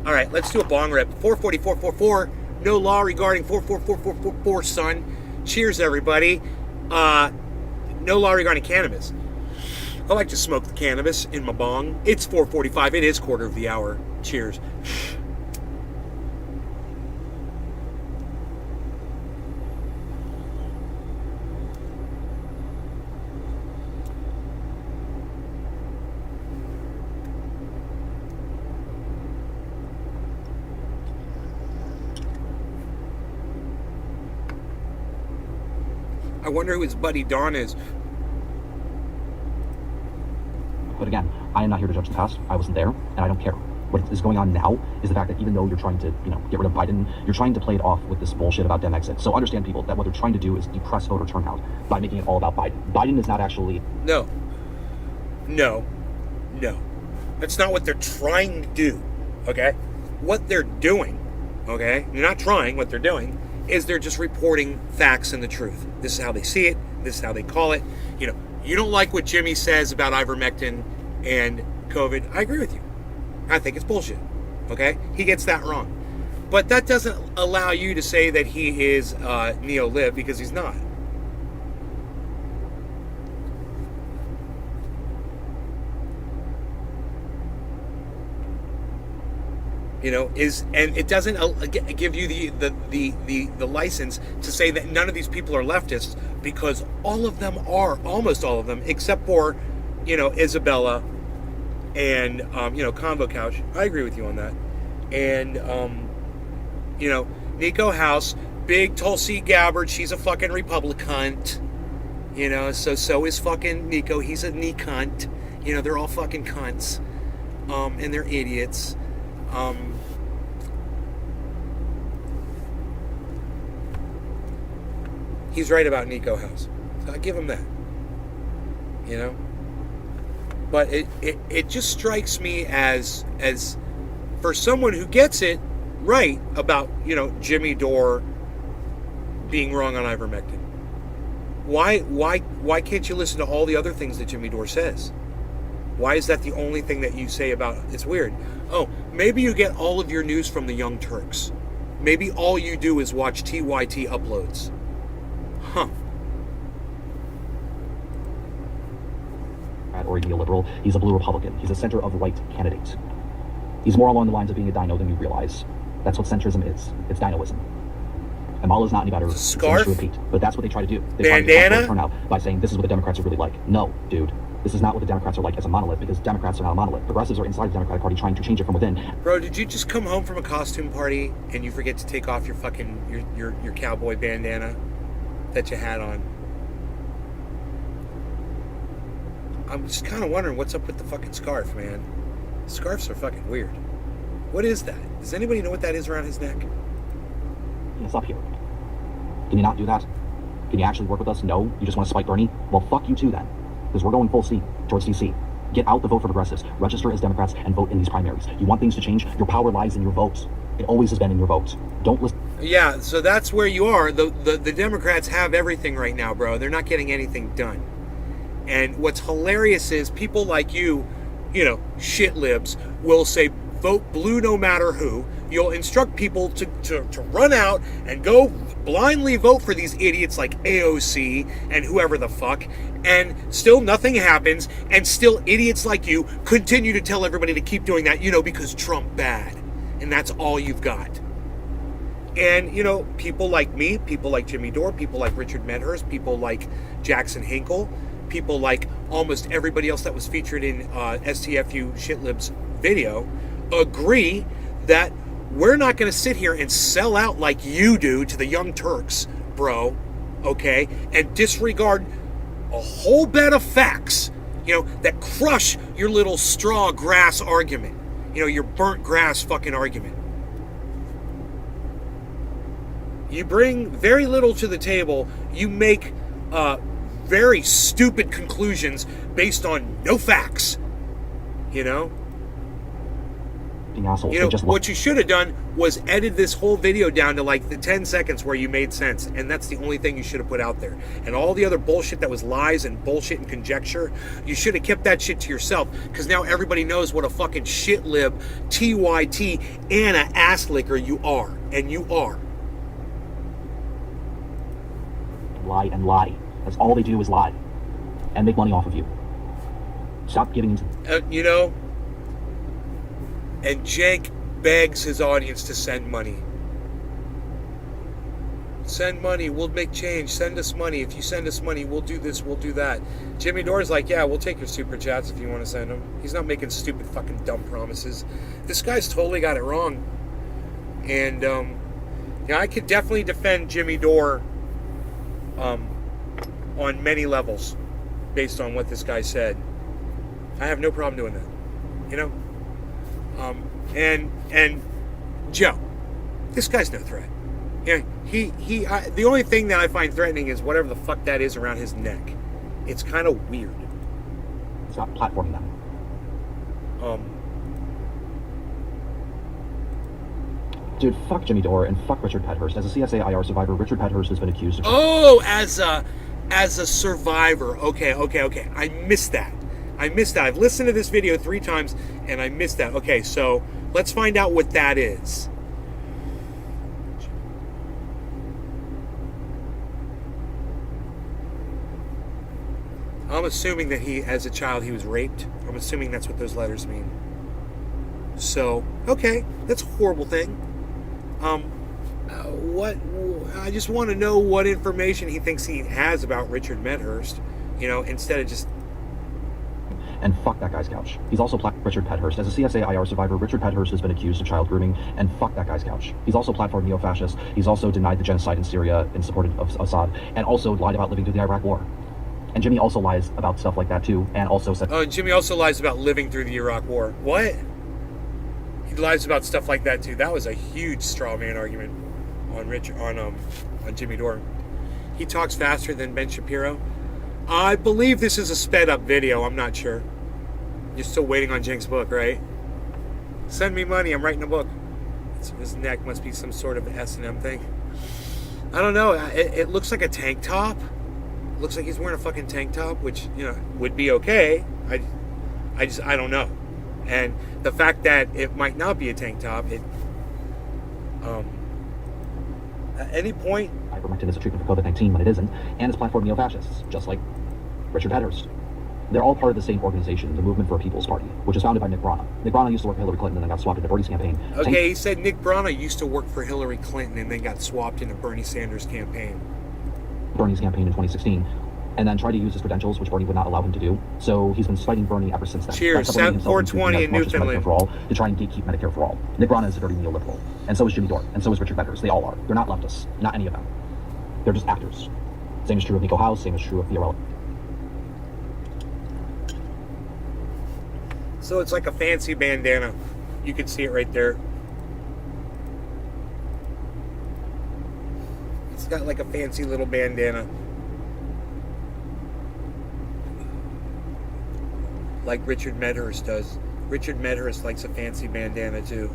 All right, let's do a bong rip. 44444. No law regarding 44444, son. Cheers, everybody. No law regarding cannabis. I like to smoke the cannabis in my bong. It's 4:45. It is quarter of the hour. Cheers. I wonder who his buddy Don is. But again, I am not here to judge the past. I wasn't there, and I don't care. What is going on now is the fact that even though you're trying to, get rid of Biden, you're trying to play it off with this bullshit about Dem exit. So understand, people, that what they're trying to do is depress voter turnout by making it all about Biden. Biden is not actually... No. That's not what they're trying to do, okay? What they're doing, okay? They're not trying. What they're doing is they're just reporting facts and the truth. This is how they see it. This is how they call it. You don't like what Jimmy says about ivermectin and COVID. I agree with you. I think it's bullshit, okay? He gets that wrong. But that doesn't allow you to say that he is neo-lib, because he's not. And it doesn't give you the license to say that none of these people are leftists, because all of them are, almost all of them, except for, Isabella and Convo Couch. I agree with you on that. And Nico House, big Tulsi Gabbard, she's a fucking Republican. So is fucking Nico. He's a cunt. They're all fucking cunts. And they're idiots. He's right about Nico House. So I give him that. But it just strikes me as for someone who gets it right about, Jimmy Dore being wrong on ivermectin. Why can't you listen to all the other things that Jimmy Dore says? Why is that the only thing that you say about it? It's weird. Oh, maybe you get all of your news from the Young Turks. Maybe all you do is watch TYT uploads. Huh. Or a neoliberal. He's a blue Republican. He's a center-of-right candidate. He's more along the lines of being a dino than you realize. That's what centrism is. It's dinoism. And Mala's not any better. Scarf? To repeat. But that's what they try to do. They try to depress turnout by saying this is what the Democrats are really like. No, dude. This is not what the Democrats are like as a monolith, because Democrats are not a monolith. Progressives are inside the Democratic Party trying to change it from within. Bro, did you just come home from a costume party and you forget to take off your fucking your cowboy bandana that you had on? I'm just kind of wondering what's up with the fucking scarf, man. Scarves are fucking weird. What is that? Does anybody know what that is around his neck? It's up here. Can you not do that? Can you actually work with us? No? You just want to spike Bernie? Well, fuck you too then. Because we're going full C towards DC. Get out the vote for progressives. Register as Democrats and vote in these primaries. You want things to change? Your power lies in your vote. It always has been in your vote. Don't listen. Yeah, so that's where you are. The Democrats have everything right now, bro. They're not getting anything done. And what's hilarious is people like you, shit libs, will say vote blue no matter who. You'll instruct people to run out and go blindly vote for these idiots like AOC and whoever the fuck, and still nothing happens, and still idiots like you continue to tell everybody to keep doing that, because Trump bad. And that's all you've got. And, you know, people like me, people like Jimmy Dore, people like Richard Medhurst, people like Jackson Hinkle, people like almost everybody else that was featured in STFU Shitlib's video agree that we're not going to sit here and sell out like you do to the Young Turks, bro, okay, and disregard a whole bed of facts, you know, that crush your little straw grass argument, you know, your burnt grass fucking argument. You bring very little to the table. You make very stupid conclusions based on no facts. You know? Assholes. You know, what you should have done was edit this whole video down to like the 10 seconds where you made sense. And that's the only thing you should have put out there. And all the other bullshit that was lies and bullshit and conjecture, you should have kept that shit to yourself. Because now everybody knows what a fucking shitlib, TYT, Anna ass licker you are. And you are. Lie and lie. That's all they do is lie. And make money off of you. Stop giving into... You know, and Jake begs his audience to send money. Send money, we'll make change. Send us money. If you send us money, we'll do this, we'll do that. Jimmy Dore's like, yeah, we'll take your super chats if you want to send them. He's not making stupid fucking dumb promises. This guy's totally got it wrong. And, yeah, I could definitely defend Jimmy Dore on many levels based on what this guy said. I have no problem doing that. You know? And Joe, this guy's no threat. Yeah, the only thing that I find threatening is whatever the fuck that is around his neck. It's kind of weird. Stop platforming them. Dude, fuck Jimmy Dore and fuck Richard Medhurst. As a CSA IR survivor, Richard Medhurst has been accused of... Oh, as a survivor. Okay. I missed that. I've listened to this video 3 times, and I missed that. Okay, so let's find out what that is. I'm assuming that as a child, he was raped. I'm assuming that's what those letters mean. So, okay, that's a horrible thing. I just want to know what information he thinks he has about Richard Medhurst, you know, instead of just... And fuck that guy's couch. He's also Richard Medhurst. As a CSA IR survivor, Richard Medhurst has been accused of child grooming, and fuck that guy's couch. He's also platformed neo-fascists. He's also denied the genocide in Syria in support of Assad, and also lied about living through the Iraq War. And Jimmy also lies about stuff like that too, and also said... Oh, and Jimmy also lies about living through the Iraq War. What? He lies about stuff like that too. That was a huge straw man argument on Jimmy Dore. He talks faster than Ben Shapiro. I believe this is a sped up video. I'm not sure. You're still waiting on Jink's book, right? Send me money. I'm writing a book. His neck must be some sort of S&M thing. I don't know. It looks like a tank top. Looks like he's wearing a fucking tank top, which, you know, would be okay. I don't know. And the fact that it might not be a tank top, at any point... ivermectin is a treatment for COVID-19 when it isn't, and it's platform neo-fascists, just like Richard Medhurst. They're all part of the same organization, the Movement for a People's Party, which is founded by Nick Brana. Nick Brana used to work for Hillary Clinton and then got swapped into Bernie's campaign. Okay, he said Nick Brana used to work for Hillary Clinton and then got swapped into Bernie Sanders' campaign. Bernie's campaign in 2016, and then tried to use his credentials, which Bernie would not allow him to do. So he's been fighting Bernie ever since then. Cheers, 420 in Newfoundland. For all, to try and gatekeep Medicare for all. Nick Brana is a dirty neoliberal, and so is Jimmy Dore, and so is Richard Medhurst. They all are. They're not leftists, not any of them. They're just actors. Same is true of Nico House, same is true of Fiorello. So it's like a fancy bandana. You can see it right there. It's got like a fancy little bandana. Like Richard Medhurst does. Richard Medhurst likes a fancy bandana too.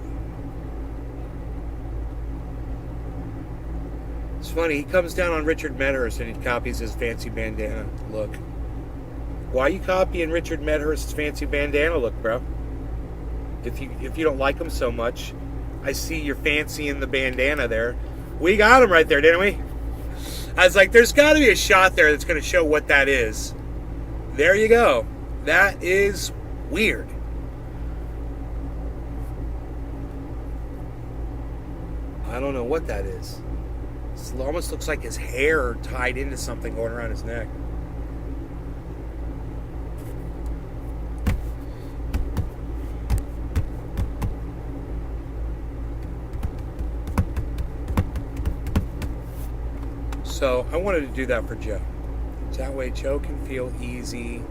It's funny, he comes down on Richard Medhurst and he copies his fancy bandana look. Why are you copying Richard Medhurst's fancy bandana look, bro? If you don't like him so much, I see you're fancy in the bandana there. We got him right there, didn't we? I was like, there's got to be a shot there that's going to show what that is. There you go. That is weird. I don't know what that is. It almost looks like his hair tied into something going around his neck. So I wanted to do that for Joe. That way Joe can feel easy.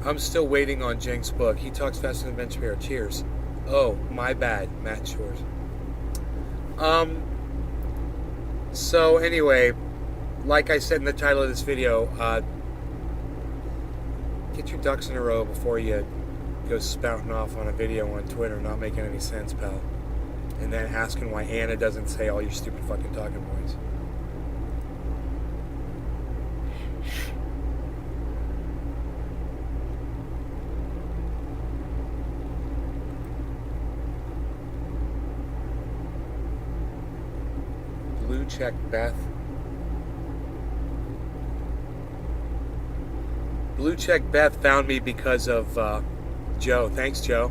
I'm still waiting on Jenk's book. He talks faster than Ben Shapiro. Cheers. Oh, my bad, Matt Shores. So anyway, like I said in the title of this video, get your ducks in a row before you go spouting off on a video on Twitter not making any sense, pal. And then asking why Anna doesn't say all your stupid fucking talking points. Blue check Beth. Blue check Beth found me because of Joe. Thanks, Joe.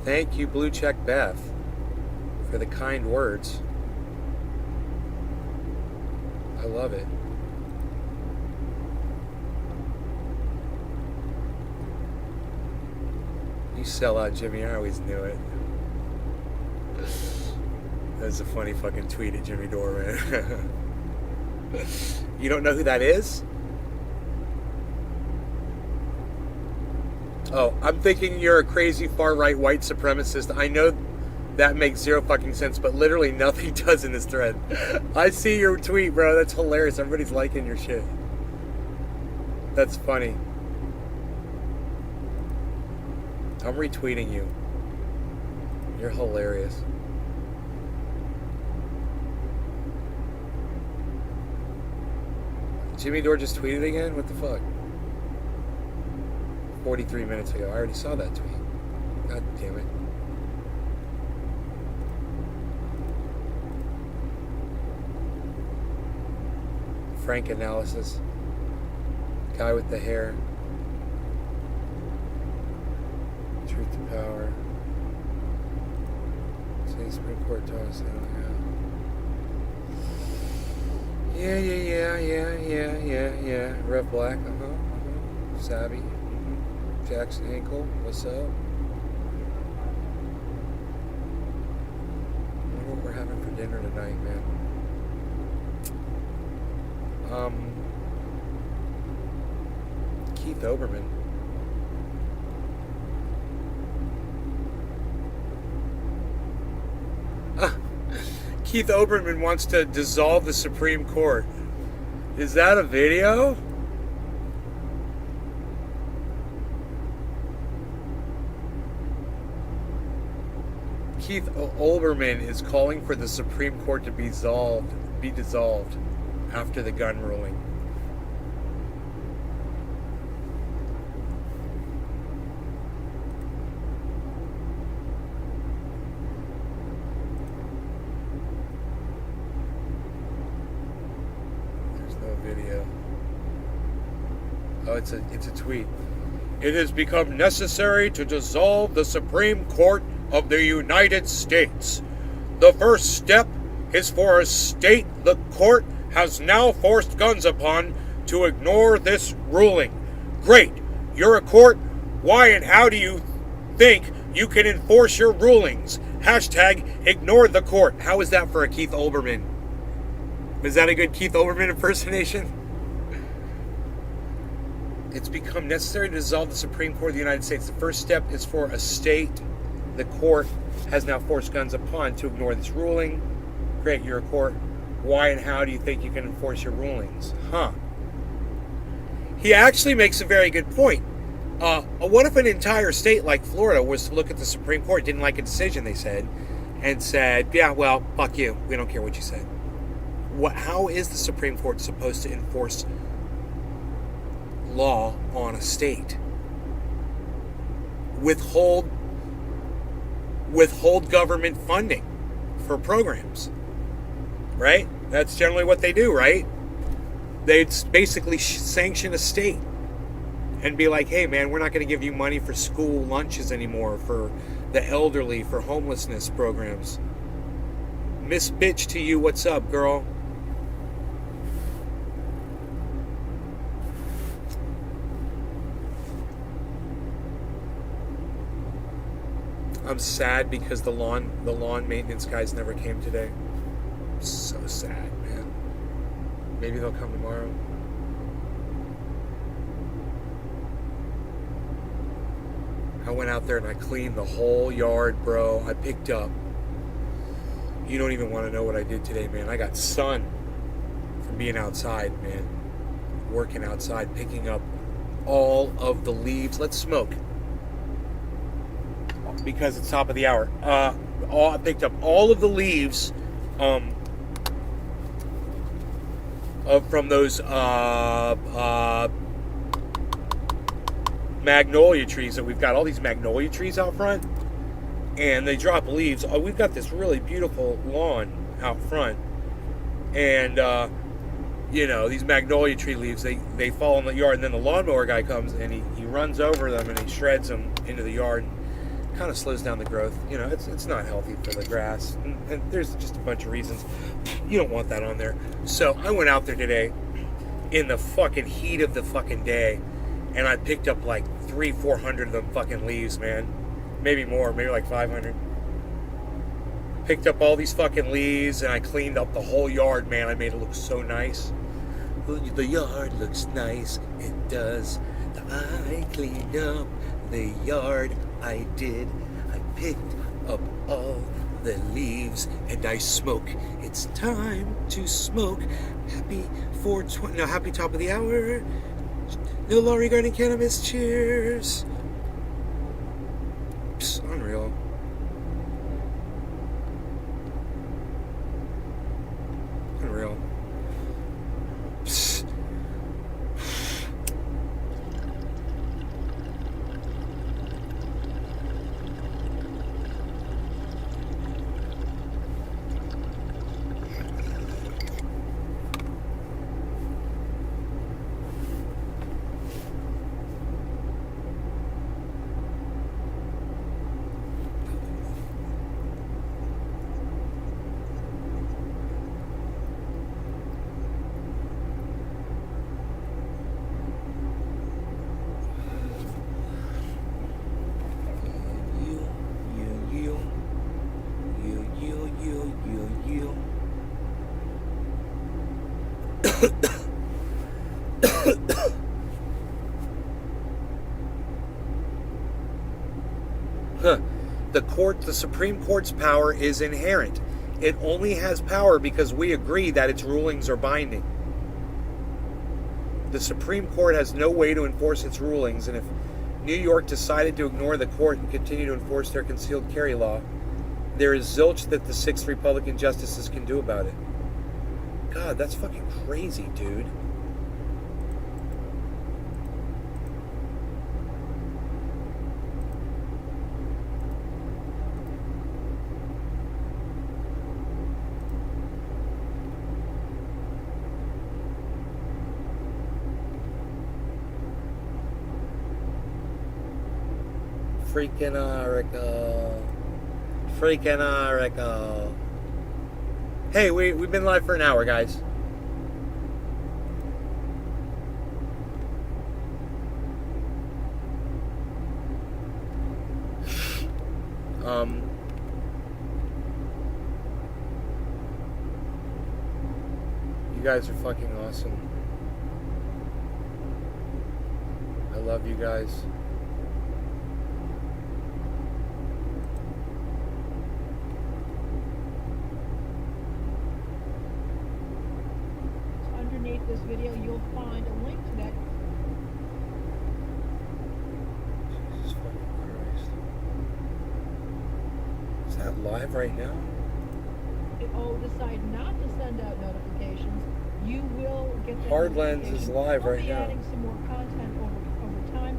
Thank you, Blue check Beth, for the kind words. I love it. You sell out, Jimmy. I always knew it. That's a funny fucking tweet at Jimmy Dore, man. You don't know who that is? Oh, I'm thinking you're a crazy far-right white supremacist. I know that makes zero fucking sense, but literally nothing does in this thread. I see your tweet, bro. That's hilarious. Everybody's liking your shit. That's funny. I'm retweeting you. You're hilarious. Jimmy Dore just tweeted again? What the fuck? 43 minutes ago. I already saw that tweet. God damn it. Frank analysis. Guy with the hair. Truth to power. Say Supreme Court toss. Yeah. Rev Black. Savvy. Jackson Hinkle, what's up? I wonder what we're having for dinner tonight, man. Keith Olbermann. Keith Olbermann wants to dissolve the Supreme Court. Is that a video? Keith Olbermann is calling for the Supreme Court to be dissolved after the gun ruling. There's no video. Oh, it's a tweet. It has become necessary to dissolve the Supreme Court of the United States. The first step is for a state the court has now forced guns upon to ignore this ruling. Great. You're a court. Why and how do you think you can enforce your rulings? Hashtag ignore the court. How is that for a Keith Olbermann? Is that a good Keith Olbermann impersonation? It's become necessary to dissolve the Supreme Court of the United States. The first step is for a state the court has now forced guns upon to ignore this ruling. Great, you're a court. Why and how do you think you can enforce your rulings? Huh. He actually makes a very good point. What if an entire state like Florida was to look at the Supreme Court, didn't like a decision they said, and said, yeah, well, fuck you. We don't care what you said. How is the Supreme Court supposed to enforce law on a state? Withhold government funding for programs, right? That's generally what they do, right? They basically sanction a state and be like, hey man, we're not going to give you money for school lunches anymore, for the elderly, for homelessness programs. Miss Bitch to you, what's up, girl? I'm sad because the lawn maintenance guys never came today. I'm so sad, man. Maybe they'll come tomorrow. I went out there and I cleaned the whole yard, bro. I picked up. You don't even want to know what I did today, man. I got sun from being outside, man. Working outside, picking up all of the leaves. Let's smoke. Because it's top of the hour. I picked up all of the leaves from those magnolia trees that we've got. All these magnolia trees out front, and they drop leaves. We've got this really beautiful lawn out front, and you know, these magnolia tree leaves, they fall in the yard, and then the lawnmower guy comes and he runs over them and he shreds them into the yard. Kind of slows down the growth. You know, it's not healthy for the grass, and there's just a bunch of reasons you don't want that on there. So I went out there today in the fucking heat of the fucking day, and I picked up like 300-400 of them fucking leaves, man. Maybe more, maybe like 500. Picked up all these fucking leaves, and I cleaned up the whole yard, man. I made it look so nice. The yard looks nice, it does. I cleaned up the yard, I did. I picked up all the leaves and I smoke. It's time to smoke. Happy 420. No, happy top of the hour. No law regarding cannabis. Cheers. Psst, unreal. Unreal. Psst. The Supreme Court's power is inherent. It only has power because we agree that its rulings are binding. The Supreme Court has no way to enforce its rulings, and if New York decided to ignore the court and continue to enforce their concealed carry law, there is zilch that the 6 Republican justices can do about it. God, that's fucking crazy, dude. Freaking Oracle. Freaking Oracle. Hey, we've been live for an hour, guys. You guys are fucking awesome. I love you guys. This video, you'll find a link to that. Jesus fucking Christ. Is that live right now? If decide not to send out notifications, you will get the Hardlands is live right now. Adding some more content over time.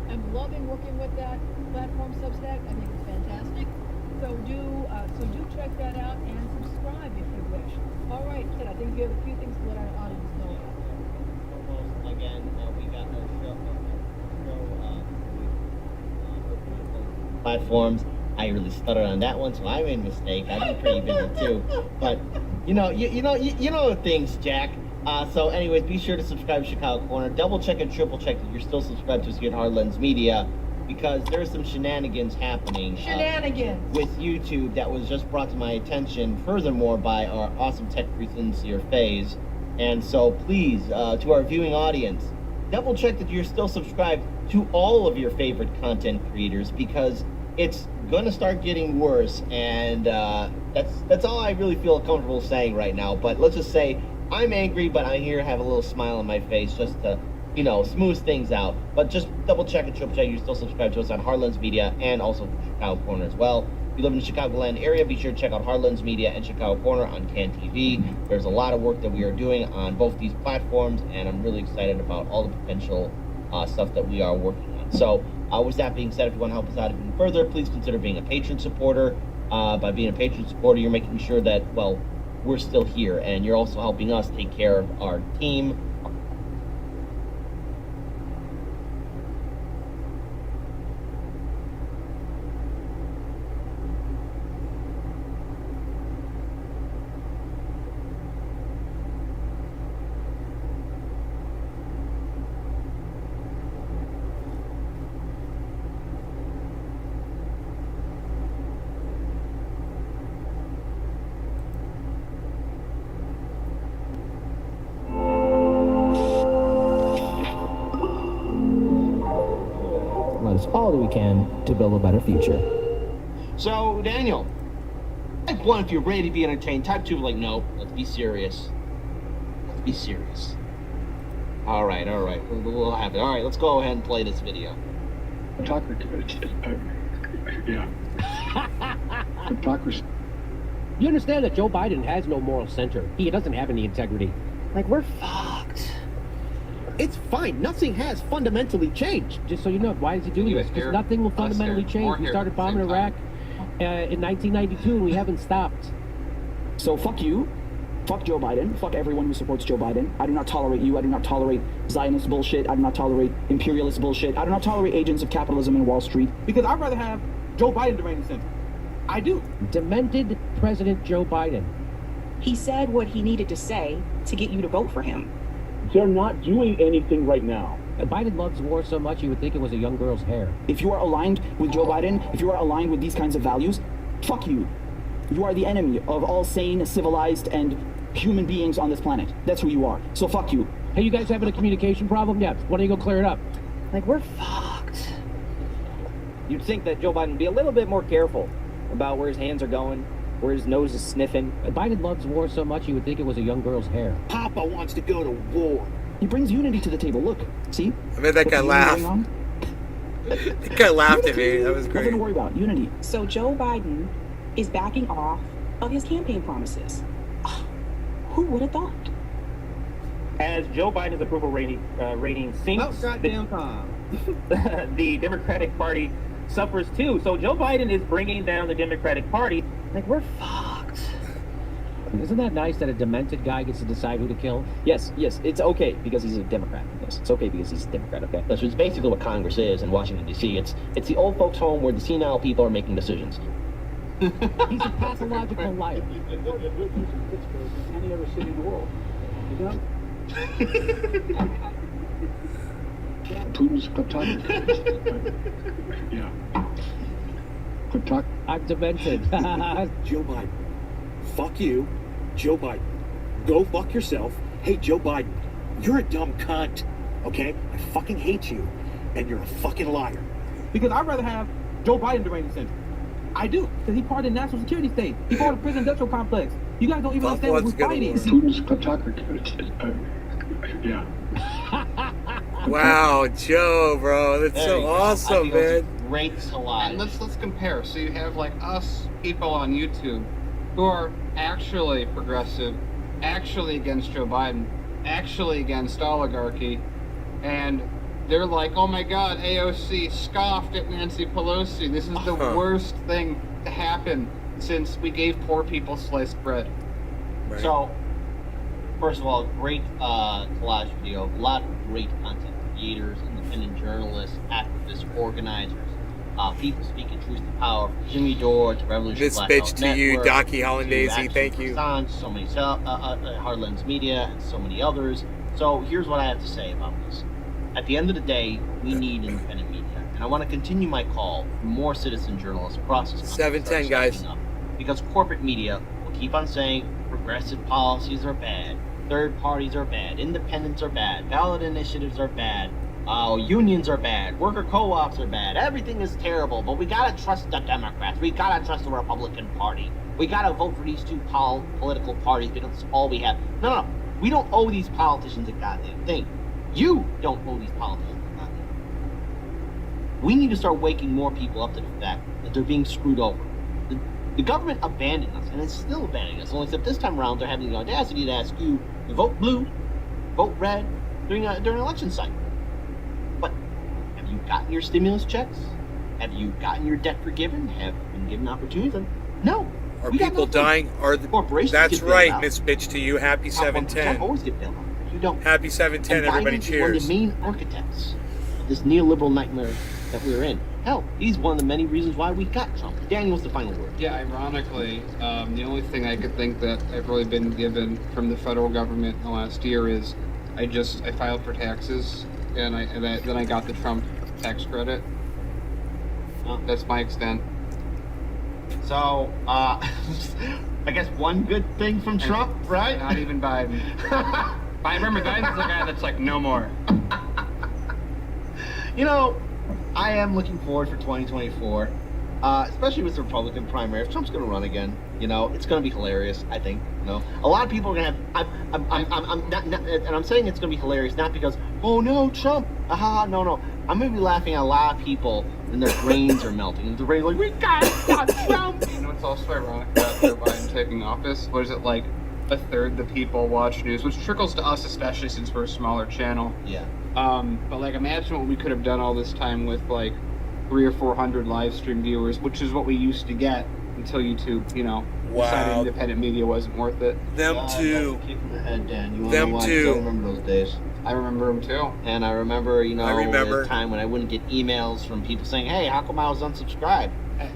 I'm loving working with that platform, Substack. I think it's fantastic. So do check that out and subscribe if you wish. All right, Kid, I think you have a few things to let our audience know about. Almost again, we got our show. platforms. I really stuttered on that one, so I made a mistake. I've been pretty busy too. But you know things, Jack. So anyways, be sure to subscribe to Chicago Corner. Double check and triple check that you're still subscribed to us here at Hard Lens Media, because there's some shenanigans happening with YouTube that was just brought to my attention, furthermore, by our awesome tech sincere phase. And so please, to our viewing audience, double check that you're still subscribed to all of your favorite content creators, because it's gonna start getting worse, and that's all I really feel comfortable saying right now. But let's just say I'm angry, but I'm here to have a little smile on my face just to, smooth things out. But just double check and triple check you're still subscribed to us on Hard Lens Media and also Chicago Corner as well. If you live in the Chicagoland area, be sure to check out Hard Lens Media and Chicago Corner on CAN TV. There's a lot of work that we are doing on both these platforms, and I'm really excited about all the potential stuff that we are working on. So with that being said, if you want to help us out even further, please consider being a patron supporter. By being a patron supporter, you're making sure that, well, we're still here, and you're also helping us take care of our team. All that we can to build a better future. So, Daniel, type 1 if you're ready to be entertained. Type 2 like, no, let's be serious. Let's be serious. All right. We'll have it. All right, let's go ahead and play this video. Yeah. Hypocrisy. You understand that Joe Biden has no moral center. He doesn't have any integrity. Like, we're fucked. It's fine. Nothing has fundamentally changed. Just so you know, why is he doing this? Because nothing will fundamentally change. We started bombing Iraq in 1992, and we haven't stopped. So fuck you. Fuck Joe Biden. Fuck everyone who supports Joe Biden. I do not tolerate you. I do not tolerate Zionist bullshit. I do not tolerate imperialist bullshit. I do not tolerate agents of capitalism in Wall Street. Because I'd rather have Joe Biden to reign the center. I do. Demented President Joe Biden. He said what he needed to say to get you to vote for him. They're not doing anything right now. Biden loves war so much you would think it was a young girl's hair. If you are aligned with Joe Biden, if you are aligned with these kinds of values, fuck you. You are the enemy of all sane, civilized, and human beings on this planet. That's who you are. So fuck you. Hey, you guys having a communication problem? Yeah, why don't you go clear it up? Like, we're fucked. You'd think that Joe Biden would be a little bit more careful about where his hands are going, where his nose is sniffing. Biden loves war so much you would think it was a young girl's hair. Papa wants to go to war. He brings unity to the table. Look, see? I made that guy laugh. That guy laughed at me. That was great. Nothing to worry about. Unity. So Joe Biden is backing off of his campaign promises. Who would have thought? As Joe Biden's approval rating sinks, the Democratic Party suffers too. So Joe Biden is bringing down the Democratic Party. Like, we're fucked. Isn't that nice that a demented guy gets to decide who to kill? Yes, it's okay because he's a Democrat. Yes, it's okay because he's a Democrat, okay? That's basically what Congress is in Washington, D.C. It's the old folks' home where the senile people are making decisions. He's a pathological liar. Any other city in the world. You know? Putin's kleptocracy. Yeah. I'm demented. Joe Biden. Fuck you. Joe Biden. Go fuck yourself. Hey, Joe Biden. You're a dumb cunt. Okay? I fucking hate you. And you're a fucking liar. Because I'd rather have Joe Biden to reign the center. I do. Because he's part of the national security state. He's part of the prison industrial complex. You guys don't even understand what we're fighting. Putin's kleptocracy. Yeah. Wow, Joe, bro, that's so awesome, man. Rates a lot. And let's compare. So you have like us people on YouTube who are actually progressive, actually against Joe Biden, actually against oligarchy, and they're like, oh my God, AOC scoffed at Nancy Pelosi. This is the worst thing to happen since we gave poor people sliced bread. Right. So, first of all, great collage video. A lot of great content creators in the independent journalists, activists, organizers, people speaking truth to power, from Jimmy Dore to Revolution This Black bitch Belt to you, Network, Docky to Hollandaise, Action thank for you. Assange, so many Hardlands Media, and so many others. So here's what I have to say about this. At the end of the day, we need independent media, and I want to continue my call for more citizen journalists across this country. 7:10, guys. Because corporate media will keep on saying progressive policies are bad, third parties are bad, independents are bad, ballot initiatives are bad, unions are bad, worker co-ops are bad, everything is terrible, but we gotta trust the Democrats, we gotta trust the Republican Party, we gotta vote for these two political parties because it's all we have. No, we don't owe these politicians a goddamn thing. You don't owe these politicians a goddamn thing. We need to start waking more people up to the fact that they're being screwed over. The government abandoned us, and it's still abandoning us. Only except this time around, they're having the audacity to ask you to vote blue, vote red during an election cycle. But have you gotten your stimulus checks? Have you gotten your debt forgiven? Have you been given opportunities? No. Are We got people nothing. dying? Are the Corporations That's get bailed right, out. Miss Bitch to you. Happy Top 1% 710. always get bailed out. You don't. Happy 710, And everybody. Biden is one of Cheers. the main architects of this neoliberal nightmare that we're in. Hell, he's one of the many reasons why we got Trump. Daniel's the final word. Yeah, ironically, the only thing I could think that I've really been given from the federal government in the last year is I filed for taxes and then I got the Trump tax credit. That's my extent. So, I guess one good thing from Trump, right? Not even Biden. I remember Biden's the guy that's like, no more. You know, I am looking forward for 2024, especially with the Republican primary. If Trump's going to run again, you know, it's going to be hilarious. I think. You know, a lot of people are going to have. I'm not, and I'm saying it's going to be hilarious not because, oh no, Trump, no. I'm going to be laughing at a lot of people, and their brains are melting. And their brains are like, we got Trump. You know what's also ironic about Joe Biden taking office? What is it like? A third the people watch news, which trickles to us, especially since we're a smaller channel. Yeah. But like, imagine what we could have done all this time with like 300 or 400 live stream viewers, which is what we used to get until YouTube, you know, decided independent media wasn't worth it. Them too. Kick in the head, Dan. You Them know why? too. I remember those days. I remember them too. And I remember, you know, I remember. the time when I wouldn't get emails from people saying, hey, how come I was unsubscribed?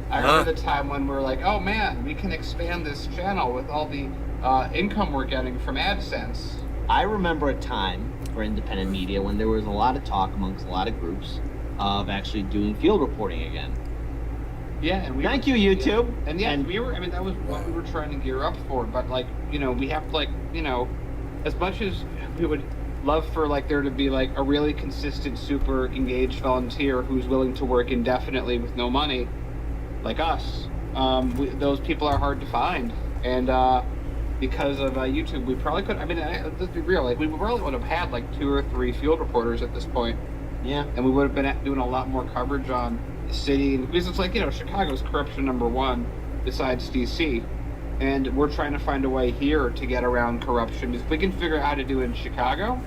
I remember the time when we were like, oh man, we can expand this channel with all the income we're getting from AdSense. I remember a time for independent media when there was a lot of talk amongst a lot of groups of actually doing field reporting again. Yeah, and we Thank you, YouTube. And yeah, we were, I mean, that was what we were trying to gear up for, but like, you know, we have to like, you know, as much as we would love for like there to be like a really consistent, super engaged volunteer who's willing to work indefinitely with no money, like us, those people are hard to find. And because of YouTube, we probably could, I mean, let's be real, like we probably would have had like 2 or 3 field reporters at this point. Yeah. And we would have been doing a lot more coverage on the city, because it's like, you know, Chicago's corruption #1 besides DC. And we're trying to find a way here to get around corruption. If we can figure out how to do it in Chicago,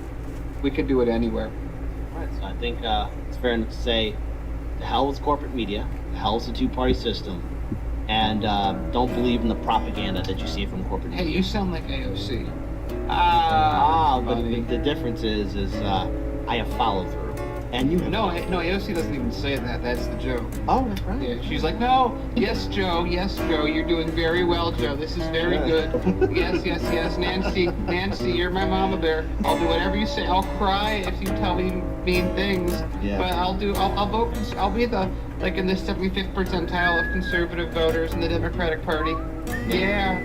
we can do it anywhere. Right, so I think it's fair enough to say, the hell with corporate media, the hell is the two-party system, and don't believe in the propaganda that you see from corporate media. Hey, you sound like AOC. But the difference is I have follow through, and you No, AOC doesn't even say that. That's the joke. Oh, that's right. Yeah, she's like, no, yes, Joe, you're doing very well, Joe. This is very good. Yes, Nancy, you're my mama bear. I'll do whatever you say. I'll cry if you tell me mean things. Yeah. But I'll vote. I'll be the like in the 75th percentile of conservative voters in the Democratic Party. Yeah.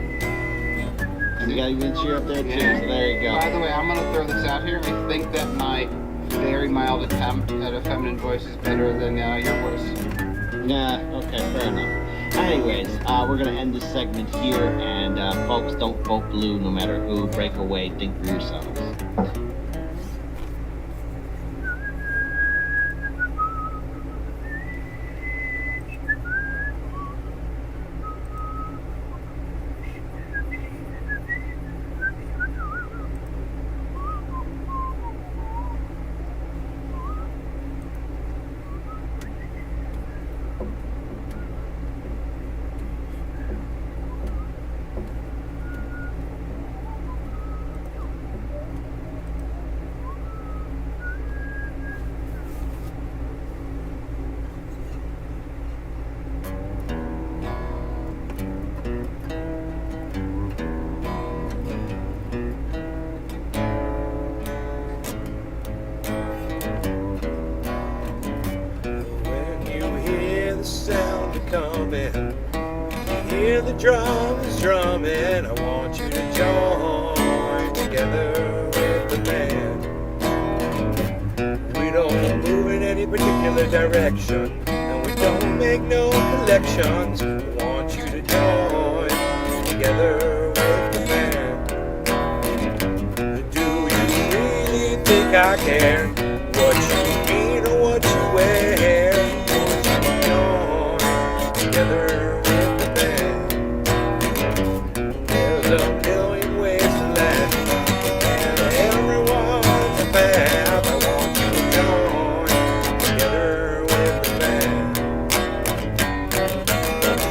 You got even cheer up there too. So there you go. By the way, I'm gonna throw this out here. I think that my very mild attempt at a feminine voice is better than your voice. Yeah, okay, fair enough. Anyways, we're going to end this segment here, and folks, don't vote blue no matter who. Break away, think for yourselves. drums drumming. I want you to join together with the band. We don't move in any particular direction, and we don't make no collections. We want you to join together with the band. Do you really think I care what you mean or what you wear? Won't you join together with the band? There's a million ways to laugh, and everyone's a path. I want you to join together with the band.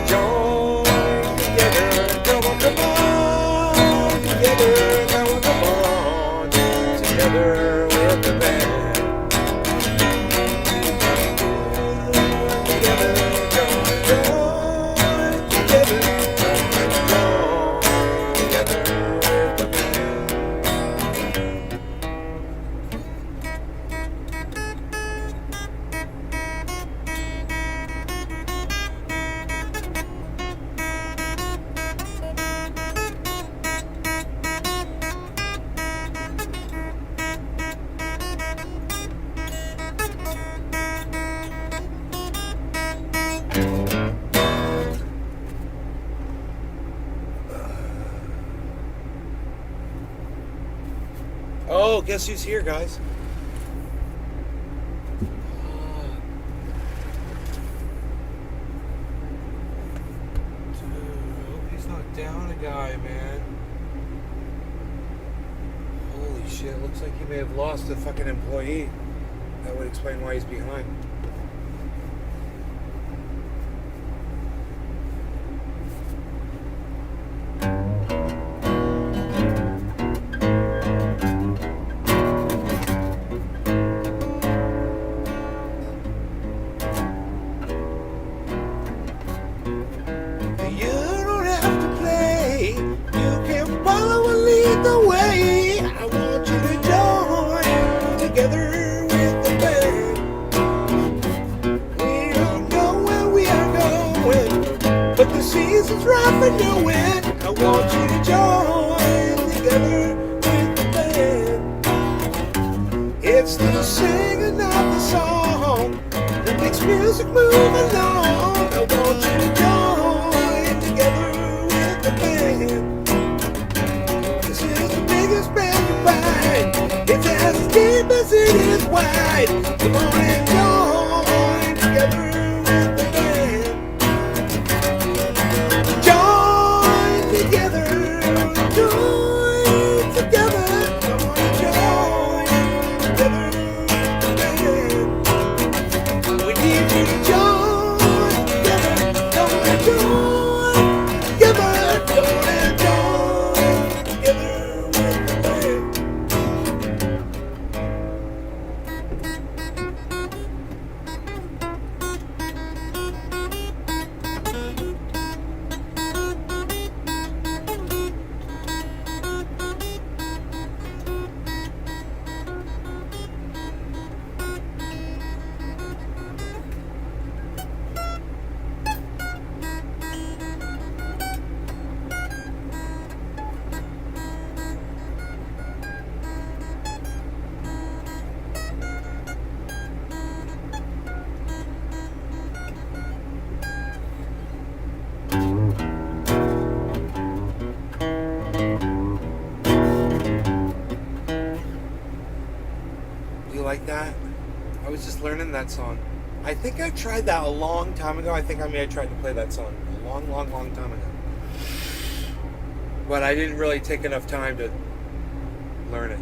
Join together, come on, together, come on, together with the band. Oh, guess who's here, guys? Dude, I hope he's not down a guy, man. Holy shit, looks like he may have lost a fucking employee. That would explain why he's behind. Season's right for knowing. I want you to join together with the band. It's the singing of the song that makes music move along. I want you to join together with the band. This is the biggest band you find. It's as deep as it is wide. Come on and join together. Like that? I was just learning that song. I think I tried that a long time ago. I think I may have tried to play that song a long time ago. But I didn't really take enough time to learn it.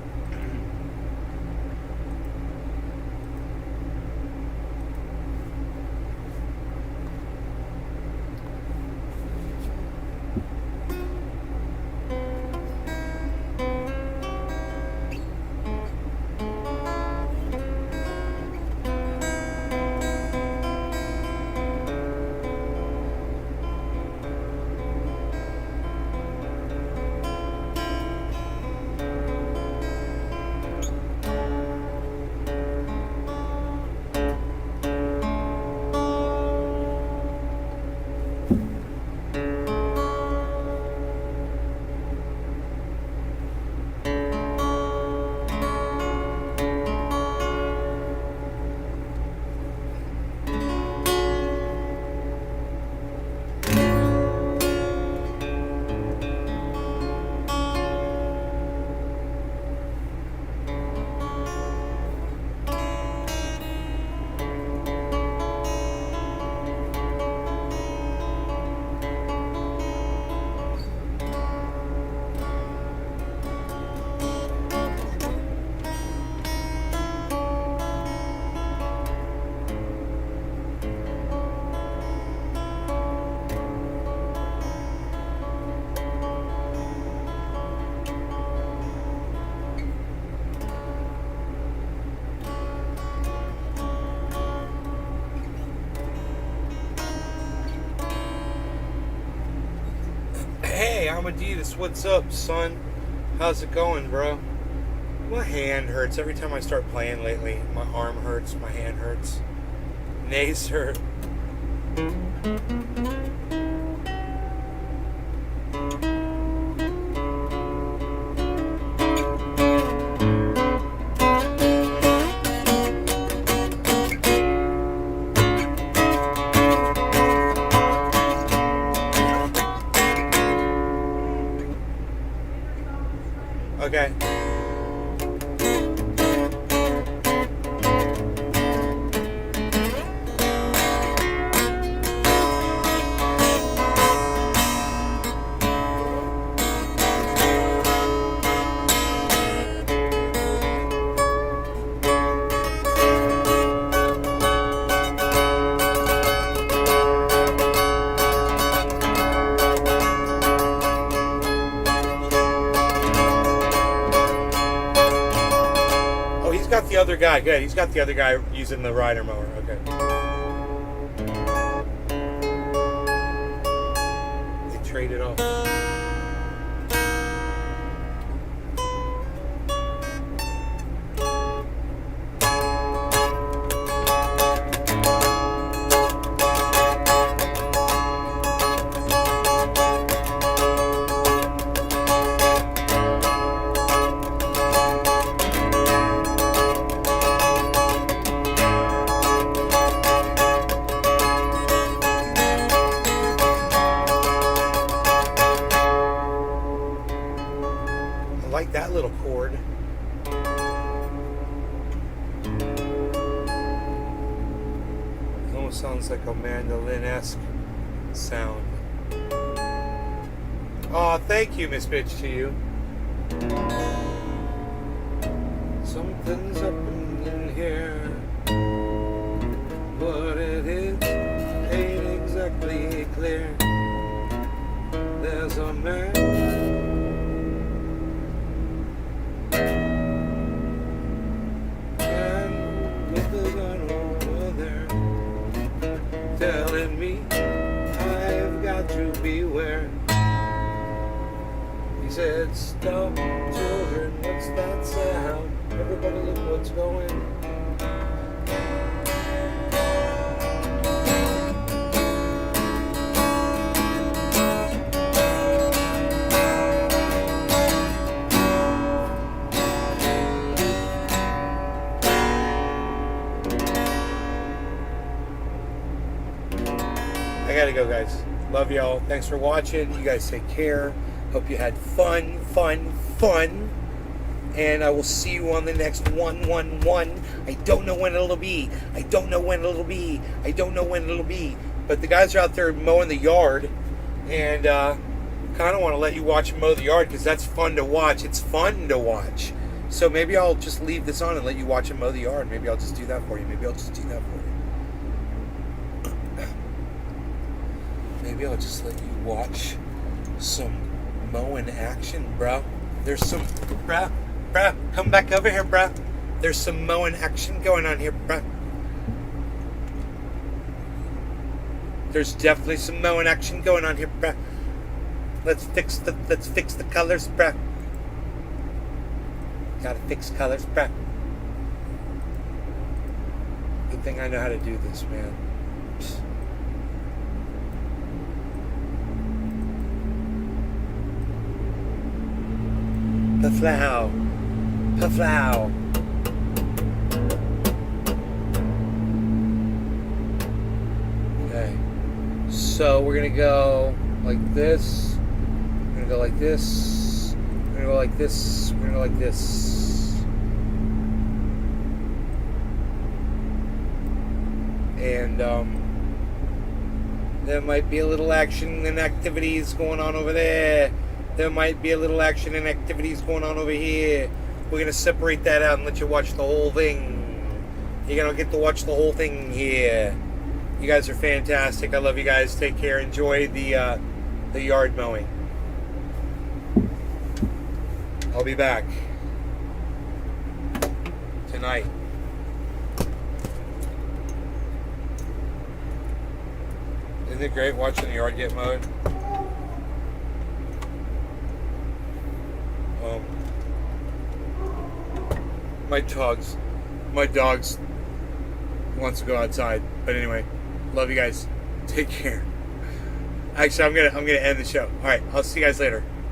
Hey, Amadeus, what's up, son? How's it going, bro? My hand hurts every time I start playing lately. My arm hurts, my hand hurts. Nay, sir. Okay. He's got the other guy. Good. He's got the other guy using the rider mower. Okay. They traded off. I like that little chord. It almost sounds like a mandolin-esque sound. Oh, thank you, Miss Bitch, to you. Something's up in here. What it is ain't exactly clear. There's a man with a gun over there telling me I've got to beware. He said, stop, children, what's that sound? Everybody look what's going. I gotta go, guys. Love y'all. Thanks for watching. You guys take care. Hope you had fun. And I will see you on the next 111. I don't know when it'll be. But the guys are out there mowing the yard. And kind of want to let you watch them mow the yard because that's fun to watch. It's fun to watch. So maybe I'll just leave this on and let you watch them mow the yard. Maybe I'll just do that for you. Maybe I'll just let you watch some mowing action, bro. There's some, bro, come back over here, bro. There's some mowing action going on here, bro. There's definitely some mowing action going on here, bro. Let's fix the colors, bro. Gotta fix colors, bro. Good thing I know how to do this, man. Paflow. Okay. So we're gonna go like this. We're gonna go like this. We're gonna go like this. We're gonna go like this. And there might be a little action and activities going on over there. There might be a little action and activities going on over here. We're going to separate that out and let you watch the whole thing. You're going to get to watch the whole thing here. You guys are fantastic. I love you guys. Take care. Enjoy the yard mowing. I'll be back tonight. Isn't it great watching the yard get mowed? My dogs wants to go outside. But anyway, love you guys. Take care. Actually, I'm gonna end the show. All right, I'll see you guys later.